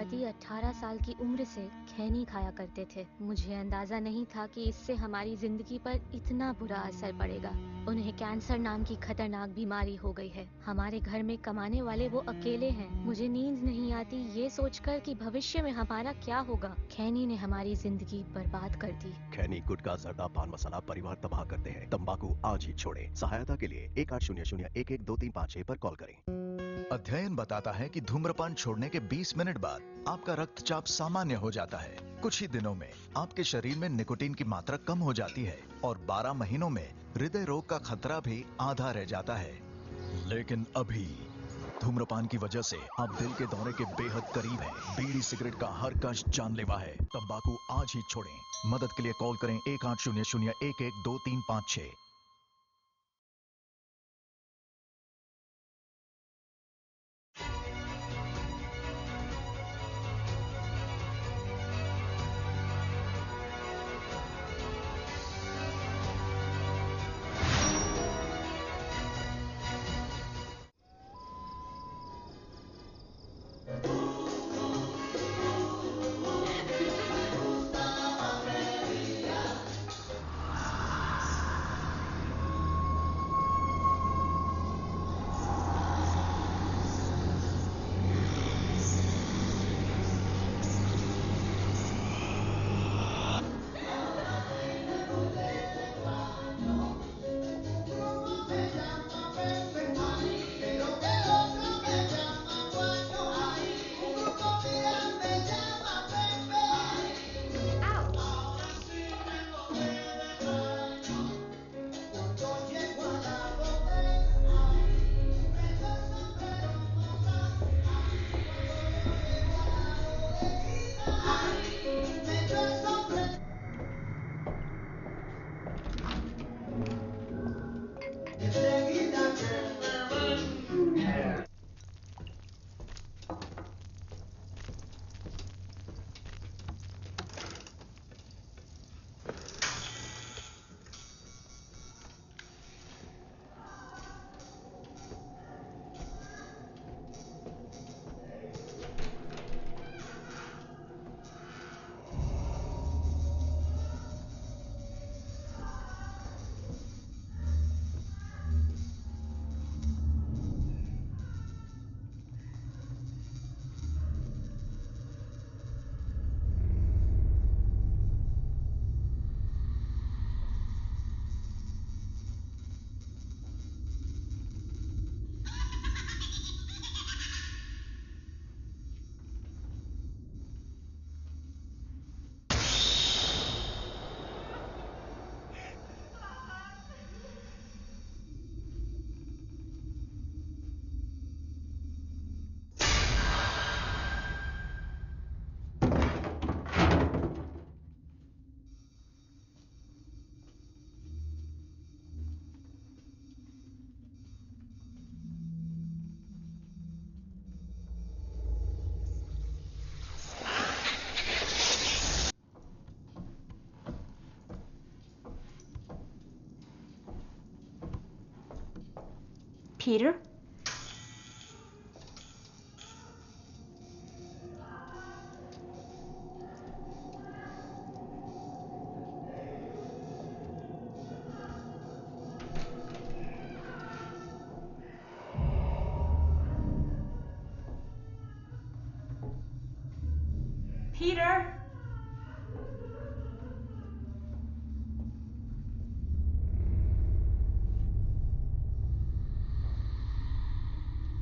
पति 18 साल की उम्र से खैनी खाया करते थे। मुझे अंदाजा नहीं था कि इससे हमारी जिंदगी पर इतना बुरा असर पड़ेगा। उन्हें कैंसर नाम की खतरनाक बीमारी हो गई है। हमारे घर में कमाने वाले वो अकेले हैं। मुझे नींद नहीं आती ये सोचकर कि भविष्य में हमारा क्या होगा। खैनी ने हमारी जिंदगी बर्बाद कर दी। खैनी, गुटखा, जर्दा, पान मसाला परिवार तबाह करते हैं। तंबाकू आज ही छोड़ें। सहायता के लिए 1800-112356 पर कॉल करें। अध्ययन बताता है कि धूम्रपान छोड़ने के 20 मिनट बाद आपका रक्तचाप सामान्य हो जाता है। कुछ ही दिनों में आपके शरीर में निकोटीन की मात्रा कम हो जाती है और 12 महीनों में हृदय रोग का खतरा भी आधा रह जाता है। लेकिन अभी धूम्रपान की वजह से आप दिल के दौरे के बेहद करीब हैं। बीड़ी सिगरेट का हर कश जानलेवा है। तंबाकू आज ही छोड़ें। मदद के लिए कॉल करें 1800-112356। Peter? Peter?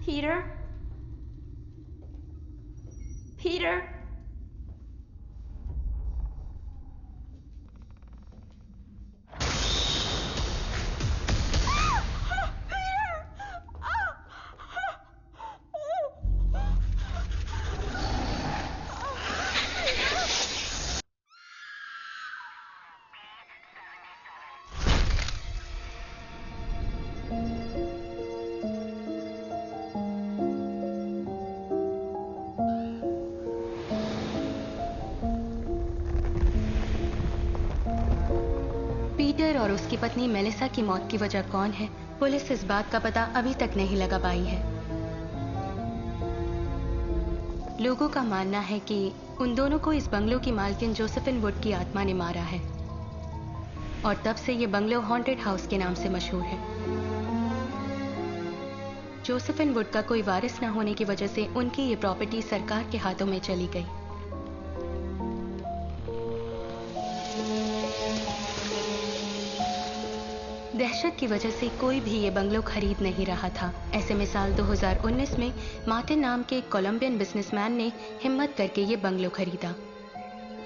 Peter? Peter? Peter और उसकी पत्नी मेलिसा की मौत की वजह कौन है, पुलिस इस बात का पता अभी तक नहीं लगा पाई है। लोगों का मानना है कि उन दोनों को इस बंगलो की मालकिन जोसेफिन वुड की आत्मा ने मारा है और तब से ये बंगलो हॉन्टेड हाउस के नाम से मशहूर है। जोसेफिन वुड का कोई वारिस न होने की वजह से उनकी ये प्रॉपर्टी सरकार के हाथों में चली गई। दहशत की वजह से कोई भी ये बंगलो खरीद नहीं रहा था। ऐसे में साल 2019 में मार्टिन नाम के एक कोलंबियन बिजनेसमैन ने हिम्मत करके ये बंगलो खरीदा।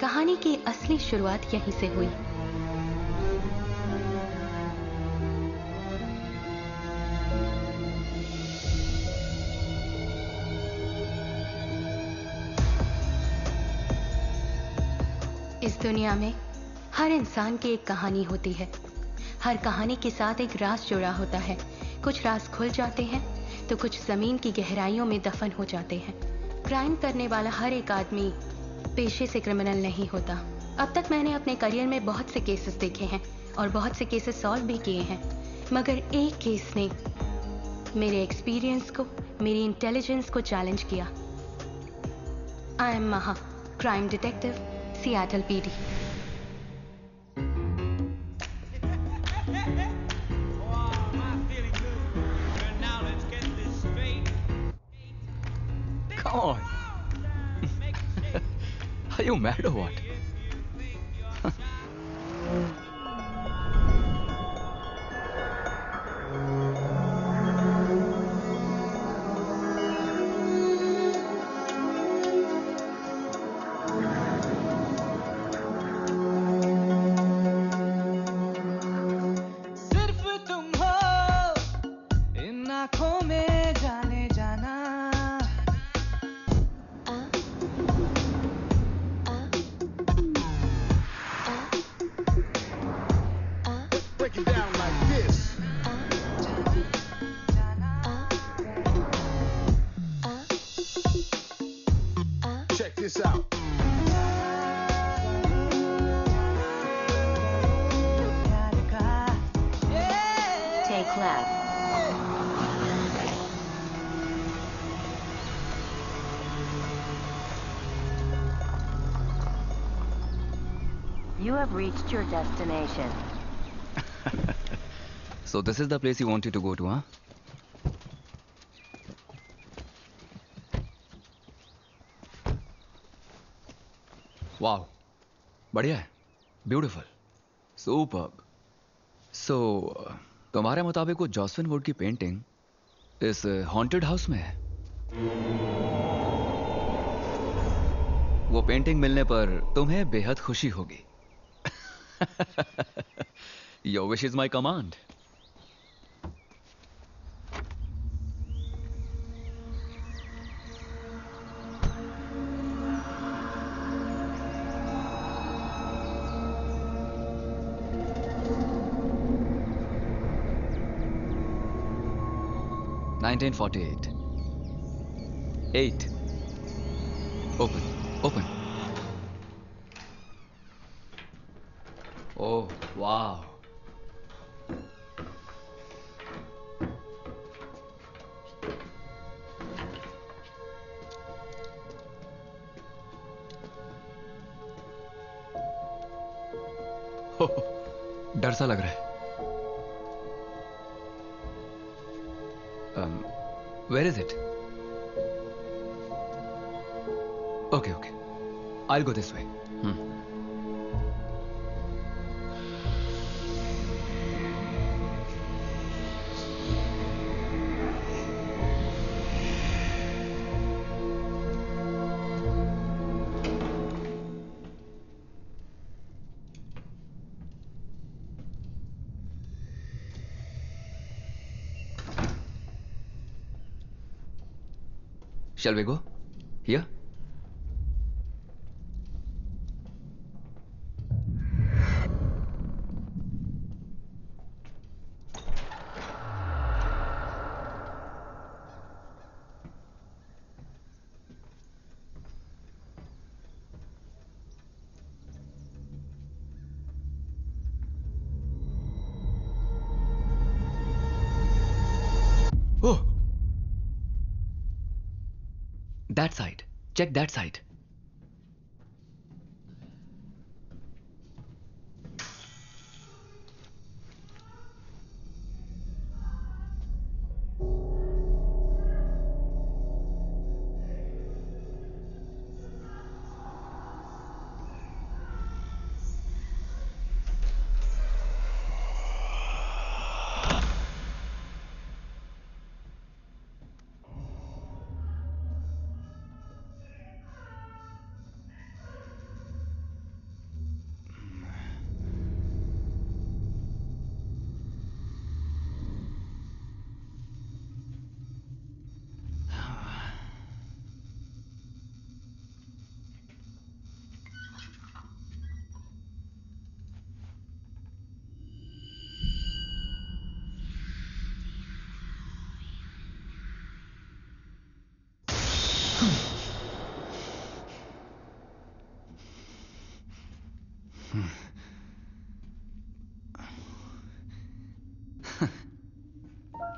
कहानी की असली शुरुआत यहीं से हुई। इस दुनिया में हर इंसान की एक कहानी होती है। हर कहानी के साथ एक राज जुड़ा होता है। कुछ राज खुल जाते हैं तो कुछ जमीन की गहराइयों में दफन हो जाते हैं। क्राइम करने वाला हर एक आदमी पेशे से क्रिमिनल नहीं होता। अब तक मैंने अपने करियर में बहुत से केसेस देखे हैं और बहुत से केसेस सॉल्व भी किए हैं, मगर एक केस ने मेरे एक्सपीरियंस को, मेरी इंटेलिजेंस को चैलेंज किया। आई एम महा, crime detective, Seattle PD. Come on. Are you mad or what? सिर्फ तुम हो इन आँखों में जाने जाना। Break it down like this. Check this out. प्यार का Take left. You have reached your destination. So this is the place you wanted to go to, huh? Wow. बढ़िया है. Beautiful. Superb. So, तुम्हारे मुताबिक वो जॉसविन वुड की painting इस haunted house में है? वो पेंटिंग मिलने पर तुम्हें बेहद खुशी होगी। Your wish is my command. $1948. 8. Open. Open. Oh, wow. हो, डर सा लग रहा है। Where is it? Okay, okay. I'll go this way. Shall we go? Here? Oh! That side. Check that side.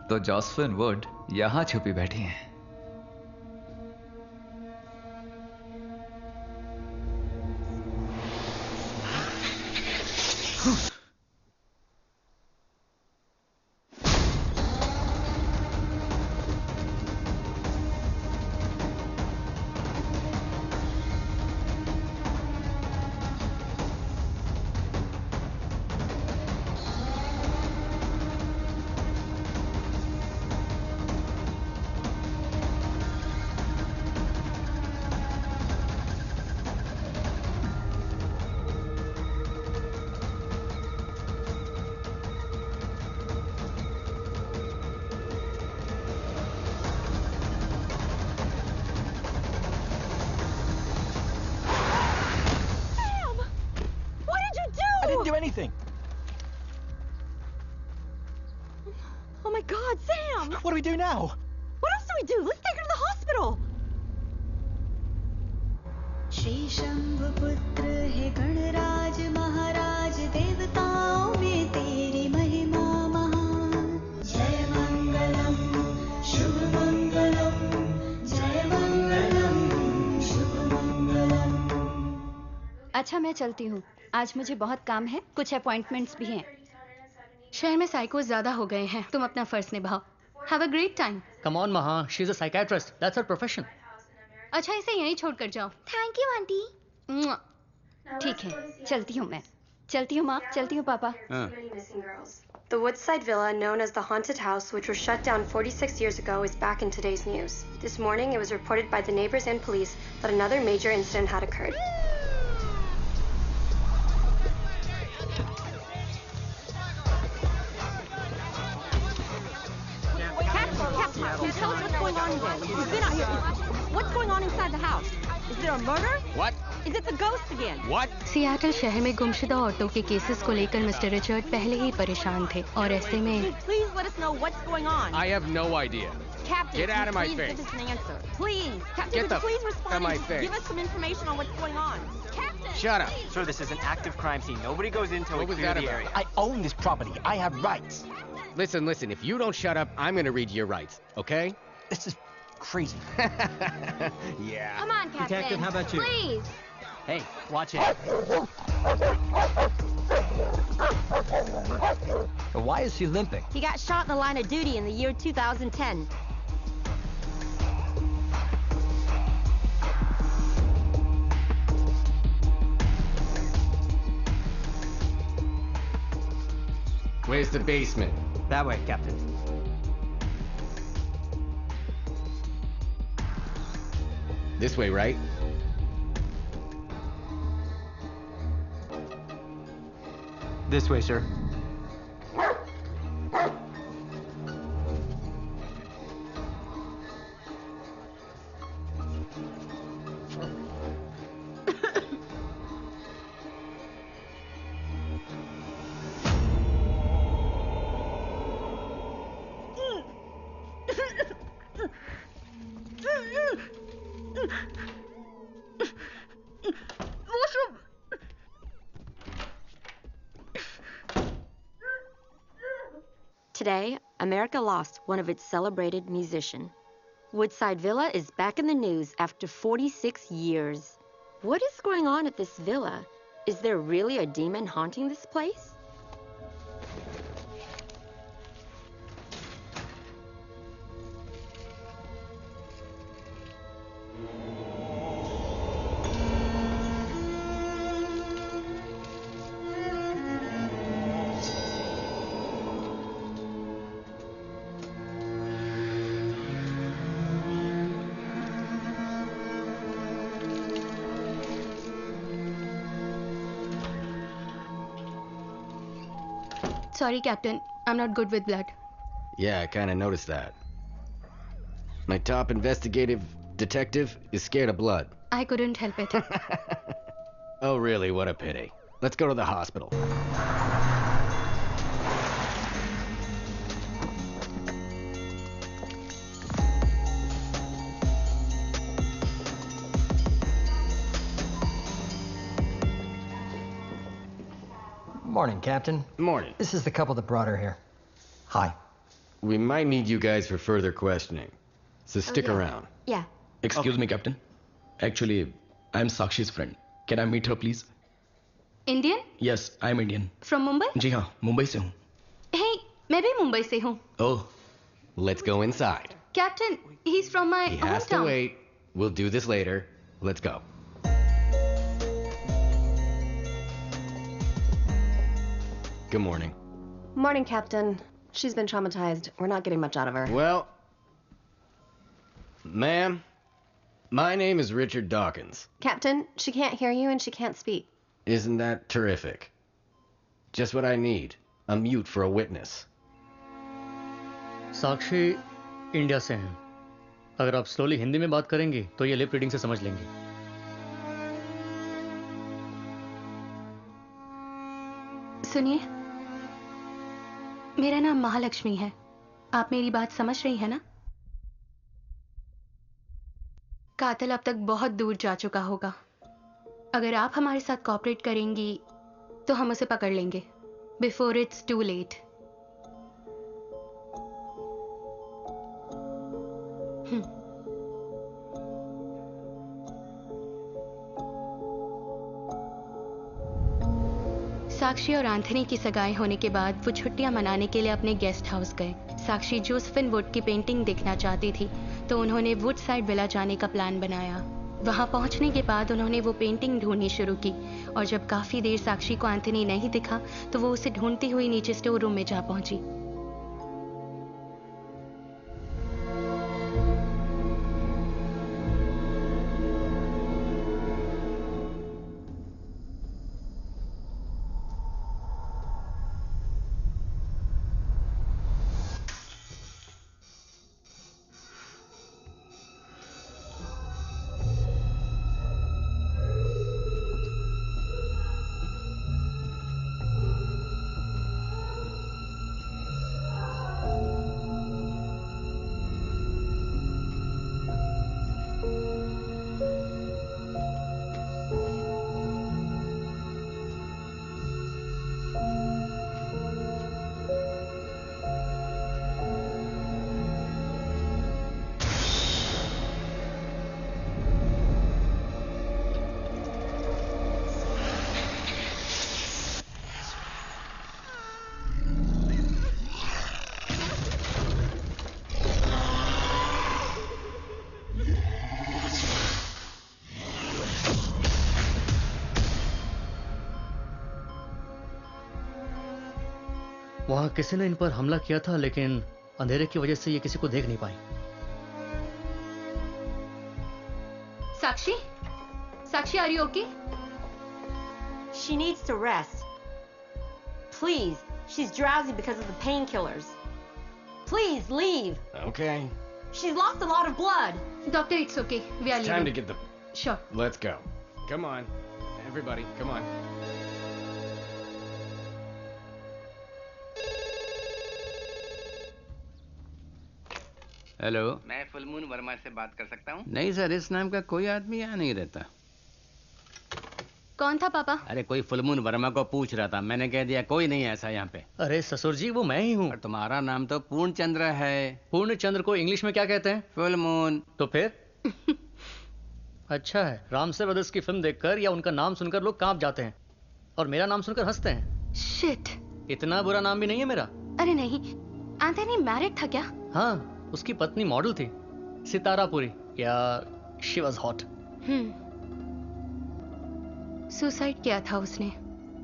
तो जॉसलिन वुड यहां छुपी बैठी हैं। Anything. Oh my God, Sam! What do we do now? What else do we do? Let's take her to the hospital. Shri Shambhu पुत्र है गणराज महाराज देवताओं में तेरी महिमा महान। जय मंगलम शुभ मंगलम जय मंगलम शुभ मंगलम। अच्छा मैं चलती हूँ, आज मुझे बहुत काम है, कुछ अपॉइंटमेंट्स भी हैं। शहर में साइकोस ज्यादा हो गए हैं, तुम अपना फर्ज निभाओ। Have a great time. Come on, Maha. She's a psychiatrist. That's her profession. अच्छा इसे यहीं छोड़कर जाओ। Thank you aunty. ठीक है, चलती हूँ मैं। चलती हूँ माँ, चलती हूँ पापा। The Woodside Villa, known as the Haunted House, which was shut down 46 years ago, is back in today's news. This morning, it was reported by the neighbors and police that another major incident had occurred. Captain, tell us what's going on in there. We've been out here. What's going on inside the house? Is there a murder? What? Is it the ghost again? What? Seattle शहर में गुमशुदा औरतों के cases को लेकर mister Richard पहले ही परेशान थे और ऐसे में Please let us know what's going on. I have no idea. Captain, Get out of my please face. give us an answer. Please. Captain, Get the please f- respond out of my and face. give us some information on what's going on. Captain! Shut up. Sir, this is an active crime scene. Nobody goes in until we What was clear that the about? area. I own this property. I have rights. Listen. If you don't shut up, I'm gonna read your rights, okay? This is crazy. Yeah. Come on, Captain. Detective, how about you? Please. Hey, watch it. Why is he limping? He got shot in the line of duty in the year 2010. Where's the basement? That way, Captain. This way, right? This way, sir. Today, America lost one of its celebrated musicians. Woodside Villa is back in the news after 46 years. What is going on at this villa? Is there really a demon haunting this place? Sorry, Captain. I'm not good with blood. Yeah, I kind of noticed that. My top investigative detective is scared of blood. I couldn't help it. Oh, really? What a pity. Let's go to the hospital. Morning, Captain. Morning. This is the couple that brought her here. Hi. We might need you guys for further questioning, so stick yeah. around. Yeah. Excuse me, Captain. Actually, I'm Sakshi's friend. Can I meet her, please? Indian? Yes, I'm Indian. From Mumbai? जी हाँ, मुंबई से हूँ. Hey, मैं भी मुंबई से हूँ. Oh. Let's go inside. Captain, he's from my He has to hometown. wait. We'll do this later. Let's go. Good morning. Morning, Captain. She's been traumatized. We're not getting much out of her. Well, ma'am, my name is Richard Dawkins. Captain, she can't hear you and she can't speak. Isn't that terrific? Just what I need. A mute for a witness. Sakshi India से हैं. अगर आप slowly Hindi में बात करेंगी तो ये lip reading से समझ लेंगी. सुनिए, मेरा नाम महालक्ष्मी है. आप मेरी बात समझ रही हैं ना? कातिल अब तक बहुत दूर जा चुका होगा. अगर आप हमारे साथ कोऑपरेट करेंगी तो हम उसे पकड़ लेंगे बिफोर इट्स टू लेट. साक्षी और एंथनी की सगाई होने के बाद वो छुट्टियां मनाने के लिए अपने गेस्ट हाउस गए. साक्षी जोसेफिन वुड की पेंटिंग देखना चाहती थी तो उन्होंने वुडसाइड विला जाने का प्लान बनाया. वहां पहुंचने के बाद उन्होंने वो पेंटिंग ढूंढनी शुरू की और जब काफी देर साक्षी को एंथनी नहीं दिखा तो वो उसे ढूंढती हुई नीचे स्टोर रूम में जा पहुंची. वहां किसी ने इन पर हमला किया था लेकिन अंधेरे की वजह से ये किसी को देख नहीं पाई. साक्षी? Sakshi, are you okay? She needs to rest. Please, she's drowsy because of the painkillers. Please, leave. Okay. She's lost a lot of blood. Doctor, it's okay. We are leaving. Time to get the... Sure. Let's go. Come on. Everybody, come on. Hello. मैं full moon Verma से बात कर सकता हूँ? नहीं sir, इस नाम का कोई आदमी यहाँ नहीं रहता. कौन था पापा? अरे कोई फुलमून वर्मा को पूछ रहा था, मैंने कह दिया कोई नहीं ऐसा यहाँ पे। अरे ससुर जी वो मैं ही हूँ। और तुम्हारा नाम तो पूर्णचंद्र है। पूर्णचंद्र को इंग्लिश में क्या कहते हैं? फुलमून। तो फिर अच्छा है, रामसे ब्रदर्स की फिल्म देखकर या उनका नाम सुनकर लोग कांप जाते हैं और मेरा नाम सुनकर हंसते हैं। शिट, इतना बुरा नाम भी नहीं है मेरा। अरे नहीं, एंथनी मैरिड था क्या? हाँ, उसकी पत्नी मॉडल थी, सितारापुरी, या शी वाज हॉट। सुसाइड किया था उसने।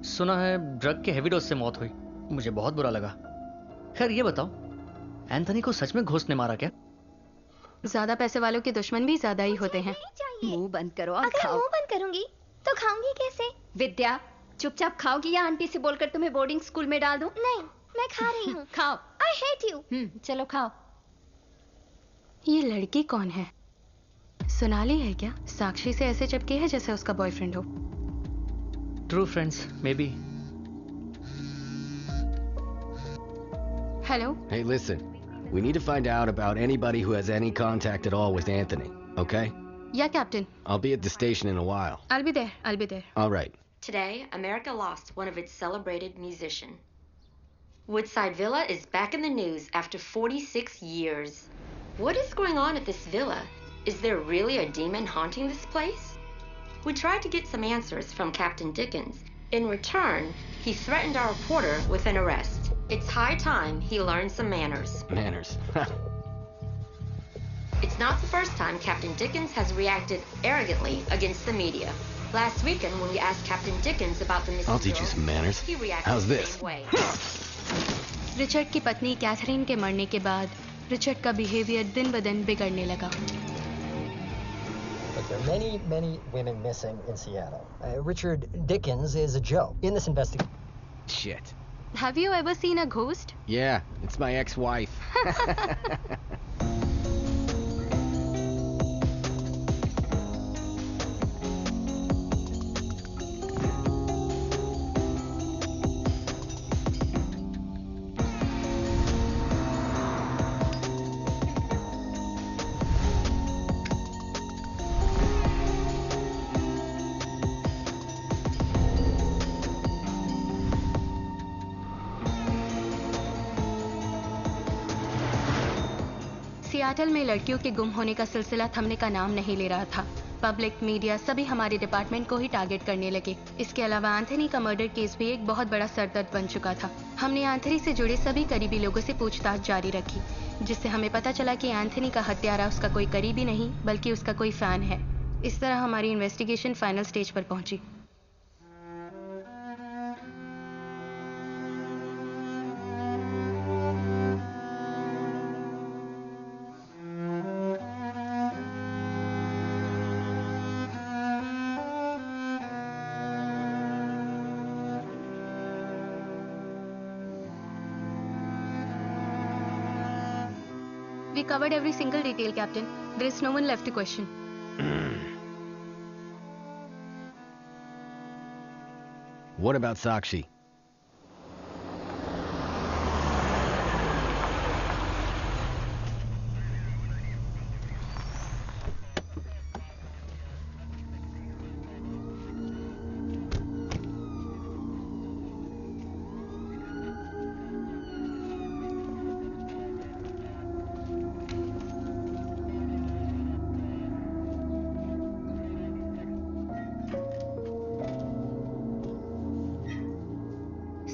सुना है ड्रग के हेवी डोज से मौत हुई। मुझे बहुत बुरा लगा। खैर ये बताओ, एंथनी को सच में घोस्ट ने मारा क्या? ज्यादा पैसे वालों के दुश्मन भी ज्यादा ही होते हैं। मुंह बंद करो और अगर खाओ। मुंह बंद करूंगी तो खाऊंगी कैसे? विद्या, चुपचाप खाओगी या आंटी से बोलकर तुम्हें बोर्डिंग स्कूल में डाल दूं? नहीं, मैं खा रही हूँ। खाओ। I hate you. चलो खाओ। ये लड़की कौन है? सोनाली है क्या? साक्षी से ऐसे चिपकी है जैसे उसका बॉयफ्रेंड हो। True friends, may be. Hello. Hey, listen. We need to find out about anybody who has any contact at all with Anthony, okay? Yeah, Captain. I'll be at the station in a while. I'll be there. All right. Today, America lost one of its celebrated musicians. Woodside Villa is back in the news after 46 years. What is going on at this villa? Is there really a demon haunting this place? We tried to get some answers from Captain Dickens. In return, he threatened our reporter with an arrest. It's high time he learned some manners. Manners. It's not the first time Captain Dickens has reacted arrogantly against the media. Last weekend, when we asked Captain Dickens about the missing I'll teach you girl, some manners. he reacted How's the this? same way. Richard की पत्नी Catherine के मरने के बाद Richard का behaviour दिन ब दिन बिगड़ने लगा। But there are many, many women missing in Seattle. Richard Dickens is a joke in this investigation. Shit. Have you ever seen a ghost? Yeah, it's my ex-wife. Seattle में लड़कियों के गुम होने का सिलसिला थमने का नाम नहीं ले रहा था। पब्लिक, मीडिया सभी हमारे डिपार्टमेंट को ही टारगेट करने लगे। इसके अलावा एंथनी का मर्डर केस भी एक बहुत बड़ा सरदर्द बन चुका था। हमने एंथनी से जुड़े सभी करीबी लोगों से पूछताछ जारी रखी, जिससे हमें पता चला कि एंथनी का हत्यारा उसका कोई करीबी नहीं बल्कि उसका कोई फैन है। इस तरह हमारी इन्वेस्टिगेशन फाइनल स्टेज पर पहुंची। We covered every single detail, Captain. There is no one left to question. What about Sakshi?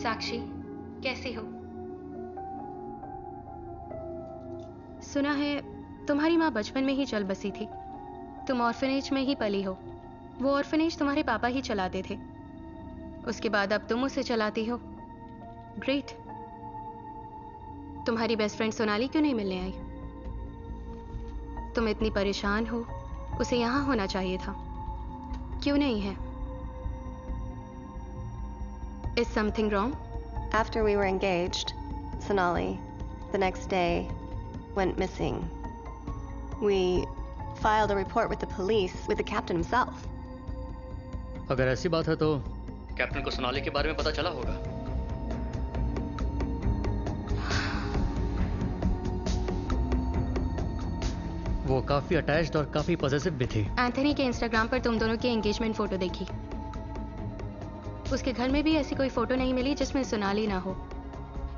साक्षी, कैसी हो? सुना है तुम्हारी माँ बचपन में ही चल बसी थी। तुम ऑर्फनेज में ही पली हो। वो ऑर्फनेज तुम्हारे पापा ही चलाते थे। उसके बाद अब तुम उसे चलाती हो। ग्रेट। तुम्हारी बेस्ट फ्रेंड सोनाली क्यों नहीं मिलने आई? तुम इतनी परेशान हो, उसे यहाँ होना चाहिए था। क्यों नहीं है? Is something wrong? After we were engaged, Sonali, the next day, went missing. We filed a report with the police, with the captain himself. अगर ऐसी बात है तो कैप्टन को सोनाली के बारे में पता चला होगा। वो काफी अटैच्ड और काफी पॉजिटिव भी थी। एंथनी के इंस्टाग्राम पर तुम दोनों की एंगेजमेंट फोटो देखी। उसके घर में भी ऐसी कोई फोटो नहीं मिली जिसमें सोनाली ना हो।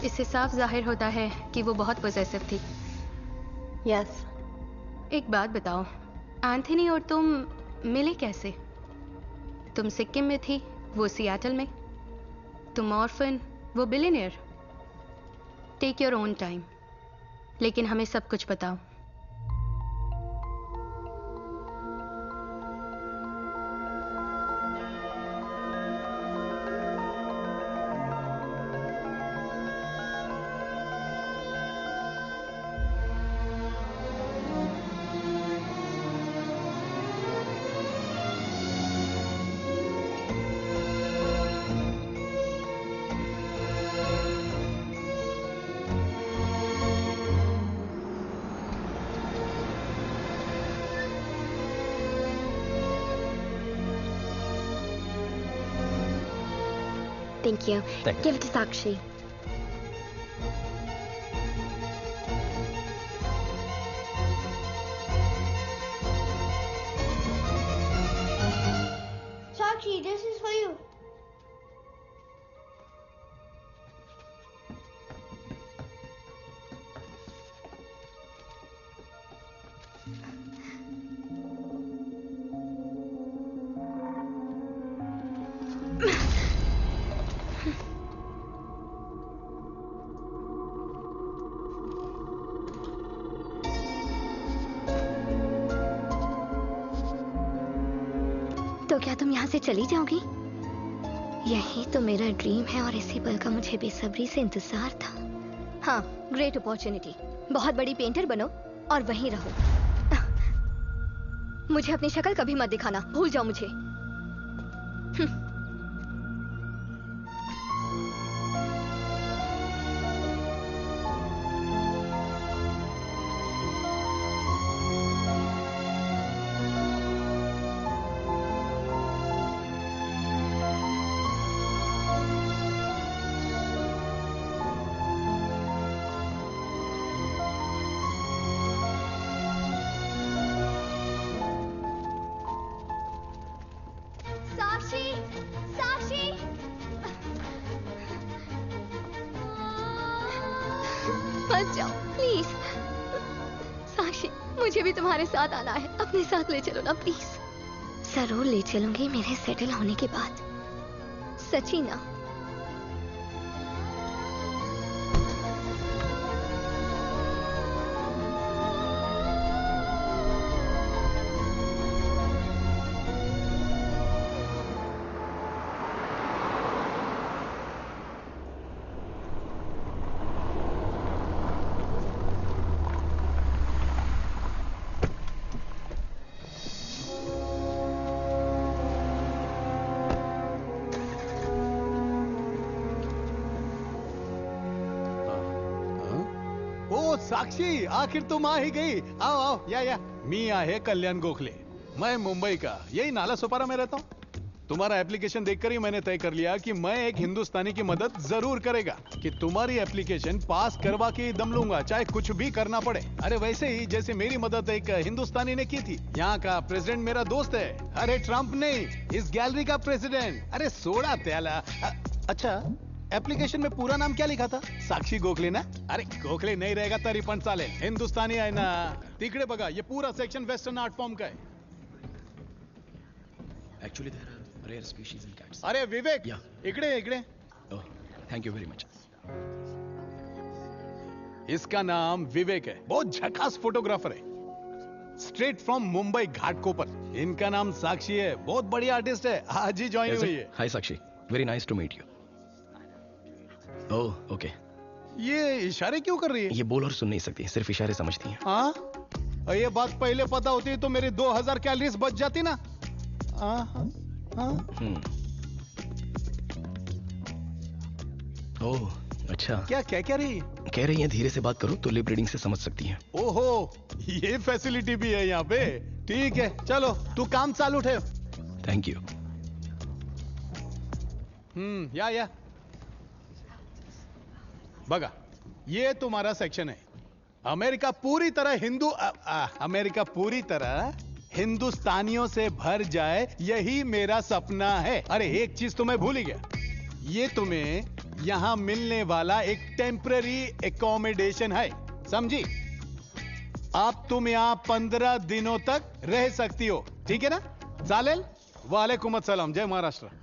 इससे साफ जाहिर होता है कि वो बहुत पॉसेसिव थी। यस। एक बात बताओ, एंथनी और तुम मिले कैसे? तुम सिक्किम में थी, वो सियाटल में। तुम ऑर्फन, वो billionaire. Take your own time, लेकिन हमें सब कुछ बताओ। Thank you. Thank you. Give it to Sakshi. Sakshi, this is for you. तो क्या तुम यहाँ से चली जाओगी? यही तो मेरा ड्रीम है और इसी पल का मुझे बेसब्री से इंतजार था। हाँ, ग्रेट अपॉर्चुनिटी। बहुत बड़ी पेंटर बनो और वहीं रहो। मुझे अपनी शक्ल कभी मत दिखाना, भूल जाओ मुझे। साक्षी, साक्षी, मत जाओ प्लीज। साक्षी, मुझे भी तुम्हारे साथ आना है। अपने साथ ले चलो ना प्लीज। जरूर ले चलूंगी मेरे सेटल होने के बाद। सच्ची ना? साक्षी, आखिर तुम आ ही गई। आओ आओ, या मी आहे कल्याण गोखले। मैं मुंबई का यही नाला सोपारा में रहता हूँ। तुम्हारा एप्लीकेशन देखकर ही मैंने तय कर लिया कि मैं एक हिंदुस्तानी की मदद जरूर करेगा कि तुम्हारी एप्लीकेशन पास करवा के ही दम लूंगा, चाहे कुछ भी करना पड़े। अरे वैसे ही जैसे मेरी मदद एक हिंदुस्तानी ने की थी। यहाँ का प्रेसिडेंट मेरा दोस्त है। अरे ट्रम्प नहीं, इस गैलरी का प्रेसिडेंट। अरे सोडा त्याला। अच्छा, एप्लीकेशन में पूरा नाम क्या लिखा था? साक्षी गोखले ना? अरे गोखले नहीं रहेगा तरी पण चालेल, हिंदुस्तानी आहे ना। तिकडे बघा, ये पूरा सेक्शन वेस्टर्न आर्ट फॉर्म का है। Actually, there are rare species in cats. अरे विवेक, Yeah. इकडे इकडे। Oh, thank you very much. इसका नाम विवेक है, बहुत झकास फोटोग्राफर है। Straight from Mumbai Ghatkopar. इनका नाम साक्षी है, बहुत बढ़िया आर्टिस्ट है, आज ही ज्वाइन हुई है। Hi Sakshi, very nice to meet you. Oh, okay. ये इशारे क्यों कर रही है? ये बोल और सुन नहीं सकती, सिर्फ इशारे समझती हैं। हाँ, ये बात पहले पता होती तो मेरी 2000 कैलोरीज बच जाती ना। ओह, अच्छा। क्या रही? कह रही हैं धीरे से बात करो तो लिप रीडिंग से समझ सकती हैं। ओहो, ये फैसिलिटी भी है यहाँ पे। ठीक है, चलो तू काम चालू ठेव। Thank you. या बघा, ये तुम्हारा सेक्शन है। अमेरिका पूरी तरह हिंदुस्तानियों से भर जाए, यही मेरा सपना है। अरे एक चीज तो मैं भूल ही गया, ये तुम्हें यहाँ मिलने वाला एक टेम्पररी एकोमोडेशन है, समझी? अब तुम यहाँ 15 दिनों तक रह सकती हो, ठीक है ना? चालेल? वालेकुम अस्सलाम, जय Maharashtra.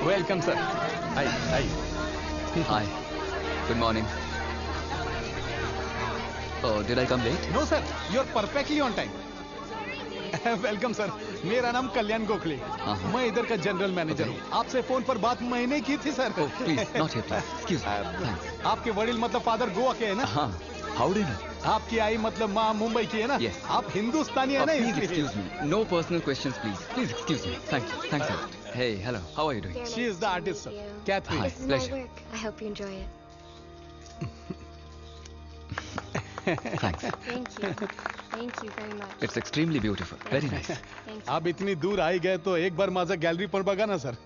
Welcome, sir. Hi. Hi. Good morning. Oh, did I come late? No, sir. You're perfectly on time. Welcome sir, मेरा नाम कल्याण गोखले, मैं इधर का जनरल मैनेजर हूँ। आपसे फोन पर बात मैंने की थी sir. Please not here please, excuse मी। आपके वडील मतलब फादर गोवा के है ना? हाँ, हाउ डू यू नो? आपकी आई मतलब माँ मुंबई की है ना? Yes. आप हिंदुस्तानी है ना? Please excuse me, no personal questions please, please excuse me, thank you, thanks a lot. Hey, hello, how are you doing? She is the artist, sir. Catherine. Hi, This is pleasure. my work. I hope you enjoy it. Thanks. Thank you. Thank you very much. It's extremely beautiful. Very nice. Thank you. आप इतनी दूर आई गए तो एक बार माझा gallery पर बघा ना सर।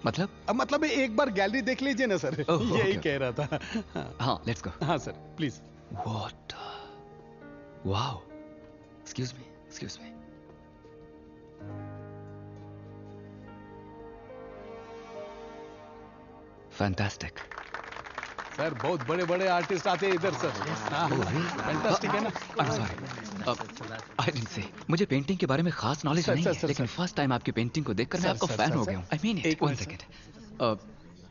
मतलब? मतलब एक बार गैलरी देख लीजिए ना सर। यही कह रहा था। हाँ, let's go. हाँ sir, please. What? Wow. Excuse me. Excuse me. Fantastic. Sir बहुत बड़े बड़े आर्टिस्ट आते हैं इधर सर। फैंटास्टिक है ना? I'm sorry. I didn't say. मुझे पेंटिंग के बारे में खास नॉलेज नहीं है, लेकिन फर्स्ट टाइम आपकी पेंटिंग को देखकर मैं आपका फैन हो गया हूँ। I mean it. One second.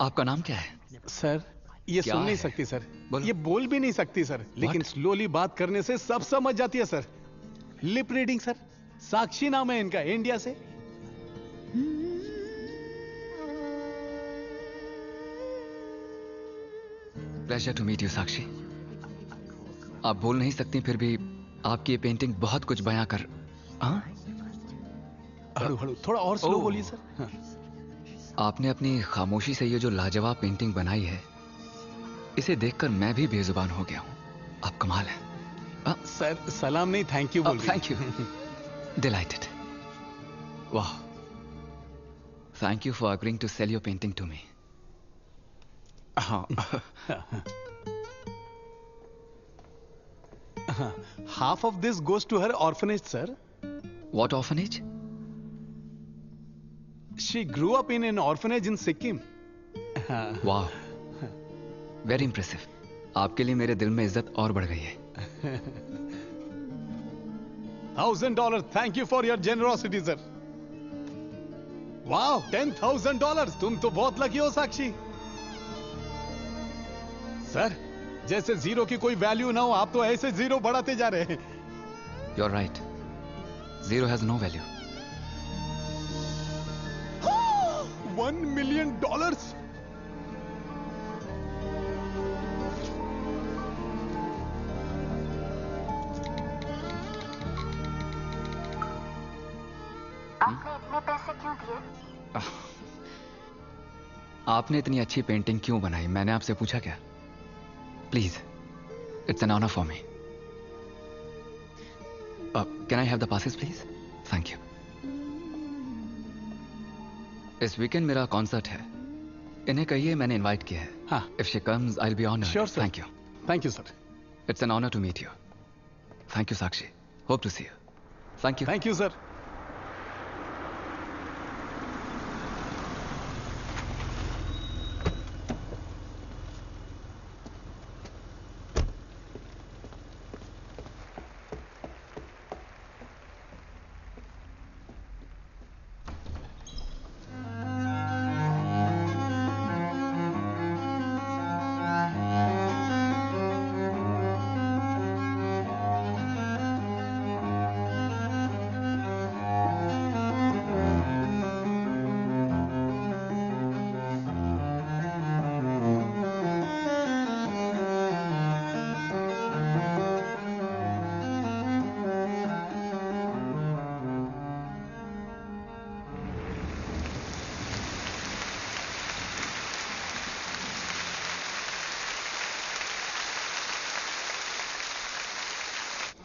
आपका नाम क्या है? सर ये सुन नहीं सकती सर, ये बोल भी नहीं सकती सर, लेकिन स्लोली बात करने से सब समझ जाती है sir. Lip reading sir. Sakshi नाम है इनका, इंडिया से। Pleasure to meet you Sakshi. आप बोल नहीं सकती, फिर भी आपकी ये पेंटिंग बहुत कुछ बयां कर। हड़ू थोड़ा और स्लो बोलिए सर। हाँ। आपने अपनी खामोशी से ये जो लाजवाब पेंटिंग बनाई है, इसे देखकर मैं भी बेजुबान हो गया हूं। आप कमाल हैं। सर सलाम नहीं, थैंक यू बोलिए। Thank you. डिलाइटेड। वाह। Thank you for agreeing to sell your painting to me. हाँ। Half of this goes to her orphanage, sir. What orphanage? She grew up in an orphanage in Sikkim. Wow. Very impressive. आपके लिए मेरे दिल में इज्जत और बढ़ गई है। $1,000. Thank you for your generosity, sir. Wow, $10,000. तुम तो बहुत लकी हो साक्षी। सर जैसे जीरो की कोई वैल्यू ना हो, आप तो ऐसे जीरो बढ़ाते जा रहे हैं। You're right. Zero has no value. $1 million. आपने इतने पैसे क्यों दिए? आपने इतनी अच्छी पेंटिंग क्यों बनाई, मैंने आपसे पूछा क्या? Please, it's an honor for me. Can I have the passes, please? Thank you. इस वीकेंड मेरा कॉन्सर्ट है, इन्हें कहिए मैंने इनवाइट किया है। हाँ. If she comes, I'll be honored. Sure, sir. Thank you. Thank you, sir. It's an honor to meet you. Thank you, Sakshi. Hope to see you. Thank you. Thank you, sir.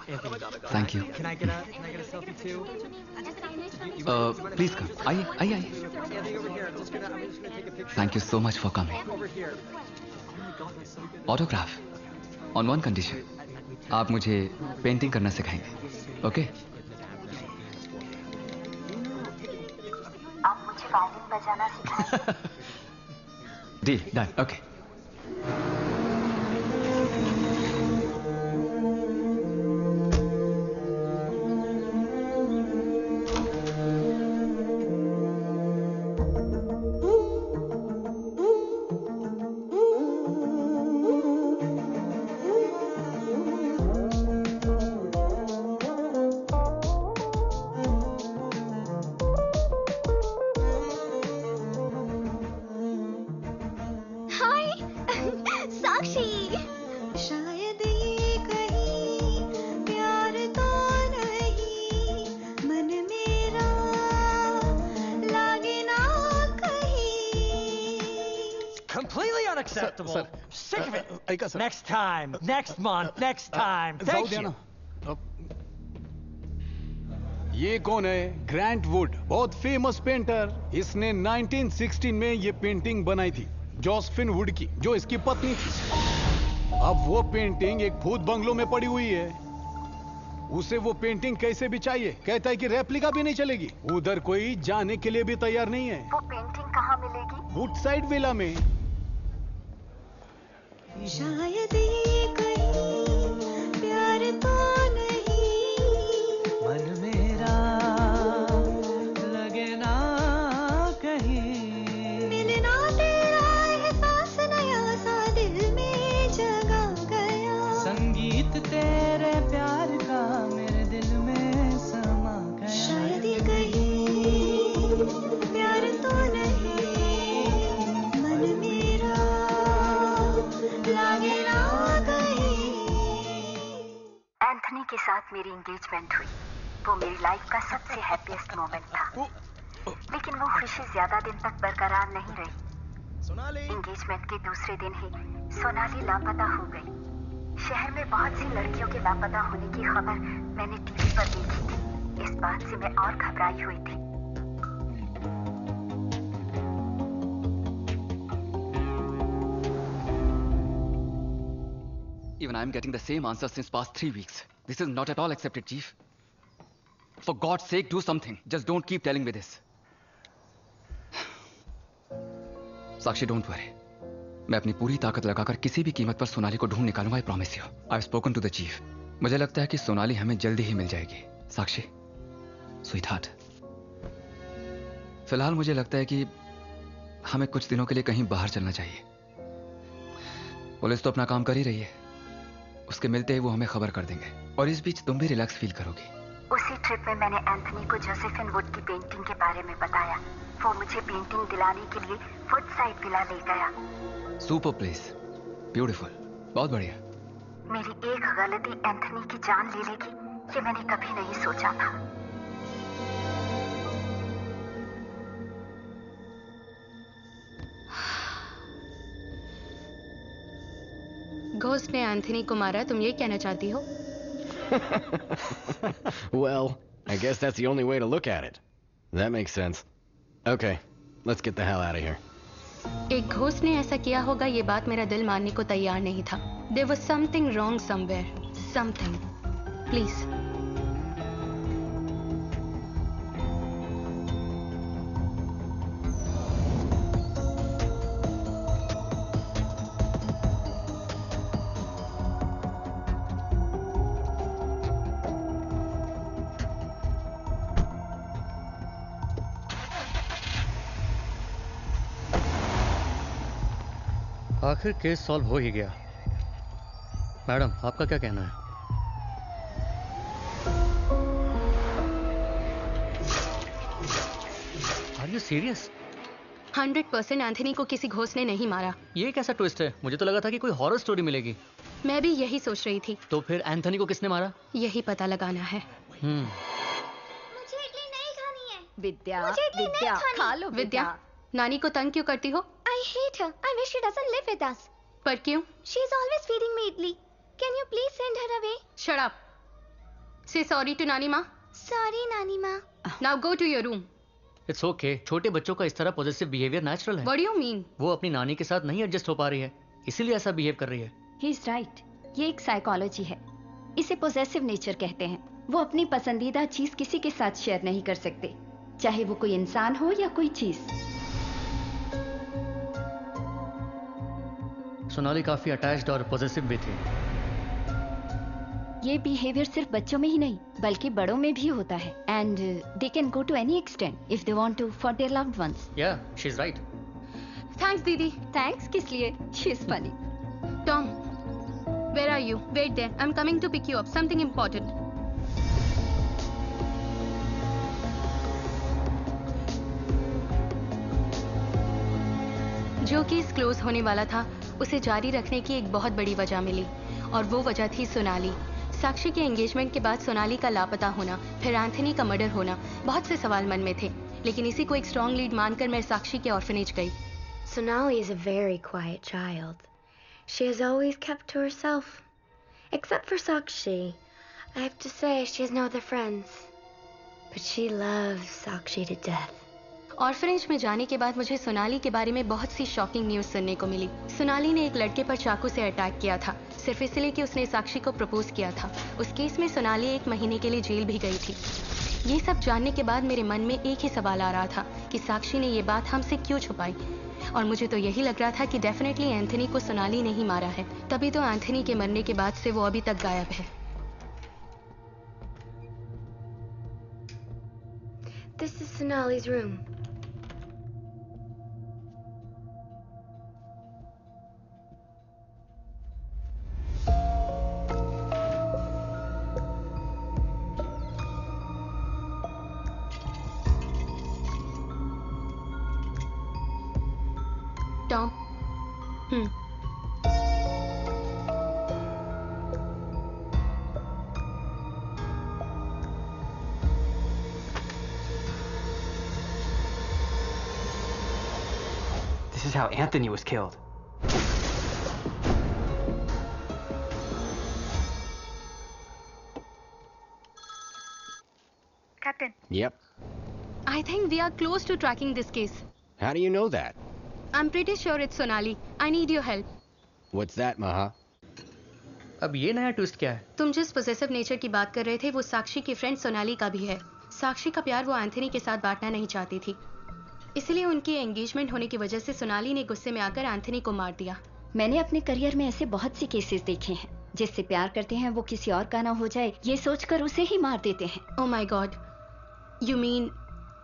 Thank you. Please come, आइए आइए आइए। Thank you so much for coming. Autograph on one condition, आप मुझे painting करना सिखाएंगे, okay? आप मुझे violin बजाना सिखाएंगे। Deal done, okay. Next time, next month, next time. Thank you. ये कौन है? ग्रांट वुड, बहुत फेमस पेंटर। इसने 1916 में ये पेंटिंग बनाई थी जोसेफिन वुड की, जो इसकी पत्नी थी। अब वो पेंटिंग एक भूत बंगलों में पड़ी हुई है। उसे वो पेंटिंग कैसे भी चाहिए, कहता है कि रेप्लिका भी नहीं चलेगी। उधर कोई जाने के लिए भी तैयार नहीं है। वो पेंटिंग कहाँ मिलेगी? वुडसाइड विला में। शायद ये कहीं प्यार तो नहीं, मन मेरा लगे ना कहीं, मिलना तेरा एहसास नया सा दिल में जगा गया, संगीत तेरे प्यार का मेरे दिल में समा गया। शायद ये कहीं प्यार तो नहीं, मन मेरा लागे ना कहीं। एंथनी के साथ मेरी एंगेजमेंट हुई। वो मेरी लाइफ का सबसे हैप्पीएस्ट मोमेंट था, लेकिन वो खुशी ज्यादा दिन तक बरकरार नहीं रही। एंगेजमेंट के दूसरे दिन ही सोनाली लापता हो गई। शहर में बहुत सी लड़कियों के लापता होने की खबर मैंने टीवी पर देखी थी। इस बात से मैं और घबराई हुई थी। Even I am getting the same answer since past 3 weeks. This is not at all accepted, Chief. For God's sake, do something. Just don't keep telling me this. Sakshi, don't worry. मैं अपनी पूरी ताकत लगाकर किसी भी कीमत पर सोनाली को ढूंढ निकालूंगा, I promise you. I've spoken to the chief. मुझे लगता है कि सोनाली हमें जल्दी ही मिल जाएगी। साक्षी, स्वीटहार्ट, फिलहाल मुझे लगता है कि हमें कुछ दिनों के लिए कहीं बाहर चलना चाहिए। पुलिस तो अपना काम कर ही रही है। उसके मिलते ही वो हमें खबर कर देंगे, और इस बीच तुम भी रिलैक्स फील करोगी। उसी ट्रिप में मैंने एंथनी को जोसेफिन वुड की पेंटिंग के बारे में बताया। वो मुझे पेंटिंग दिलाने के लिए वुडसाइड विला ले गया। सुपर प्लेस, ब्यूटीफुल, बहुत बढ़िया। मेरी एक गलती एंथनी की जान ले लेगी, ये मैंने कभी नहीं सोचा था। घोस्ट ने एंथनी को मारा, तुम ये कहना चाहती हो? Well, I guess that's the only way to look at it. That makes sense. Okay, let's get the hell out of here. एक घोस्ट ने ऐसा किया होगा, ये बात मेरा दिल मानने को तैयार नहीं था। There was something wrong somewhere. Something. Please. आखिर केस सॉल्व हो ही गया। मैडम, आपका क्या कहना है? Are you serious? 100% एंथनी को किसी घोस्ट ने नहीं मारा। ये कैसा ट्विस्ट है? मुझे तो लगा था कि कोई हॉरर स्टोरी मिलेगी। मैं भी यही सोच रही थी। तो फिर एंथनी को किसने मारा? यही पता लगाना है। मुझे इडली नहीं खानी है। विद्या, विद्या, खा लो विद्या। नानी को तंग क्यों करती हो? I hate her. I wish she doesn't live with us. पर क्यों? She's always feeding me idli. Can you please send her away? Shut up. Say sorry to नानी माँ. Sorry, नानी माँ. Now go to your room. It's okay. छोटे बच्चों का इस तरह पॉजिटिव बिहेवियर नेचुरल है. What do you mean? वो अपनी नानी के साथ नहीं एडजस्ट हो पा रही है, इसीलिए ऐसा बिहेव कर रही है. He is right. ये एक साइकोलॉजी है. इसे पोजेसिव नेचर कहते हैं. वो अपनी पसंदीदा चीज किसी के साथ शेयर नहीं कर सकते, चाहे वो कोई इंसान हो या कोई चीज. सोनाली काफी अटैच्ड और पॉजिटिव भी थी. ये बिहेवियर सिर्फ बच्चों में ही नहीं बल्कि बड़ों में भी होता है. And they can go to any extent if they want to for their loved ones. Yeah she is right. Thanks दीदी. थैंक्स किस लिए? She is funny. Tom, where are you? Wait there. I'm coming to pick you up. Something important. जो case close होने वाला था उसे जारी रखने की एक बहुत बड़ी वजह मिली और वो वजह थी सोनाली. साक्षी के एंगेजमेंट के बाद सोनाली का लापता होना, फिर एंथनी का मर्डर होना, बहुत से सवाल मन में थे, लेकिन इसी को एक स्ट्रॉन्ग लीड मानकर मैं साक्षी के ऑर्फनेज गई. Sonali is a very quiet child. She has always kept to herself. Except for Sakshi. I have to say she has no other friends. But she loves Sakshi to death. Orphanage में जाने के बाद मुझे सोनाली के बारे में बहुत सी shocking news सुनने को मिली. सोनाली ने एक लड़के पर चाकू से अटैक किया था सिर्फ इसलिए कि उसने साक्षी को प्रपोज किया था. उस केस में सोनाली 1 महीने के लिए जेल भी गई थी. ये सब जानने के बाद मेरे मन में एक ही सवाल आ रहा था कि साक्षी ने ये बात हमसे क्यों छुपाई. और मुझे तो यही लग रहा था कि डेफिनेटली एंथनी को सोनाली ने ही मारा है. तभी तो एंथनी के मरने के बाद से वो अभी तक गायब है. This is Sonali's room. Tom. This is how Anthony was killed. Captain. Yep. I think we are close to tracking this case. How do you know that? I'm pretty sure it's Sonali. I need your help. What's that, Maha? अब ये नया twist क्या है? तुम जिस possessive nature की बात कर रहे थे वो साक्षी की फ्रेंड सोनाली का भी है. साक्षी का प्यार वो एंथनी के साथ बांटना नहीं चाहती थी, इसलिए उनकी एंगेजमेंट होने की वजह से सोनाली ने गुस्से में आकर एंथनी को मार दिया. मैंने अपने करियर में ऐसे बहुत से केसेस देखे हैं जिससे प्यार करते हैं वो किसी और का ना हो जाए ये सोचकर उसे ही मार देते हैं. Oh my God. You mean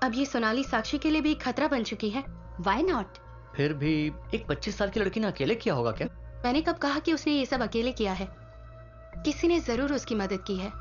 अब ये सोनाली साक्षी के लिए भी एक खतरा बन चुकी है? Why not? फिर भी एक 25 साल की लड़की ने अकेले किया होगा क्या? मैंने कब कहा कि उसने ये सब अकेले किया है? किसी ने जरूर उसकी मदद की है.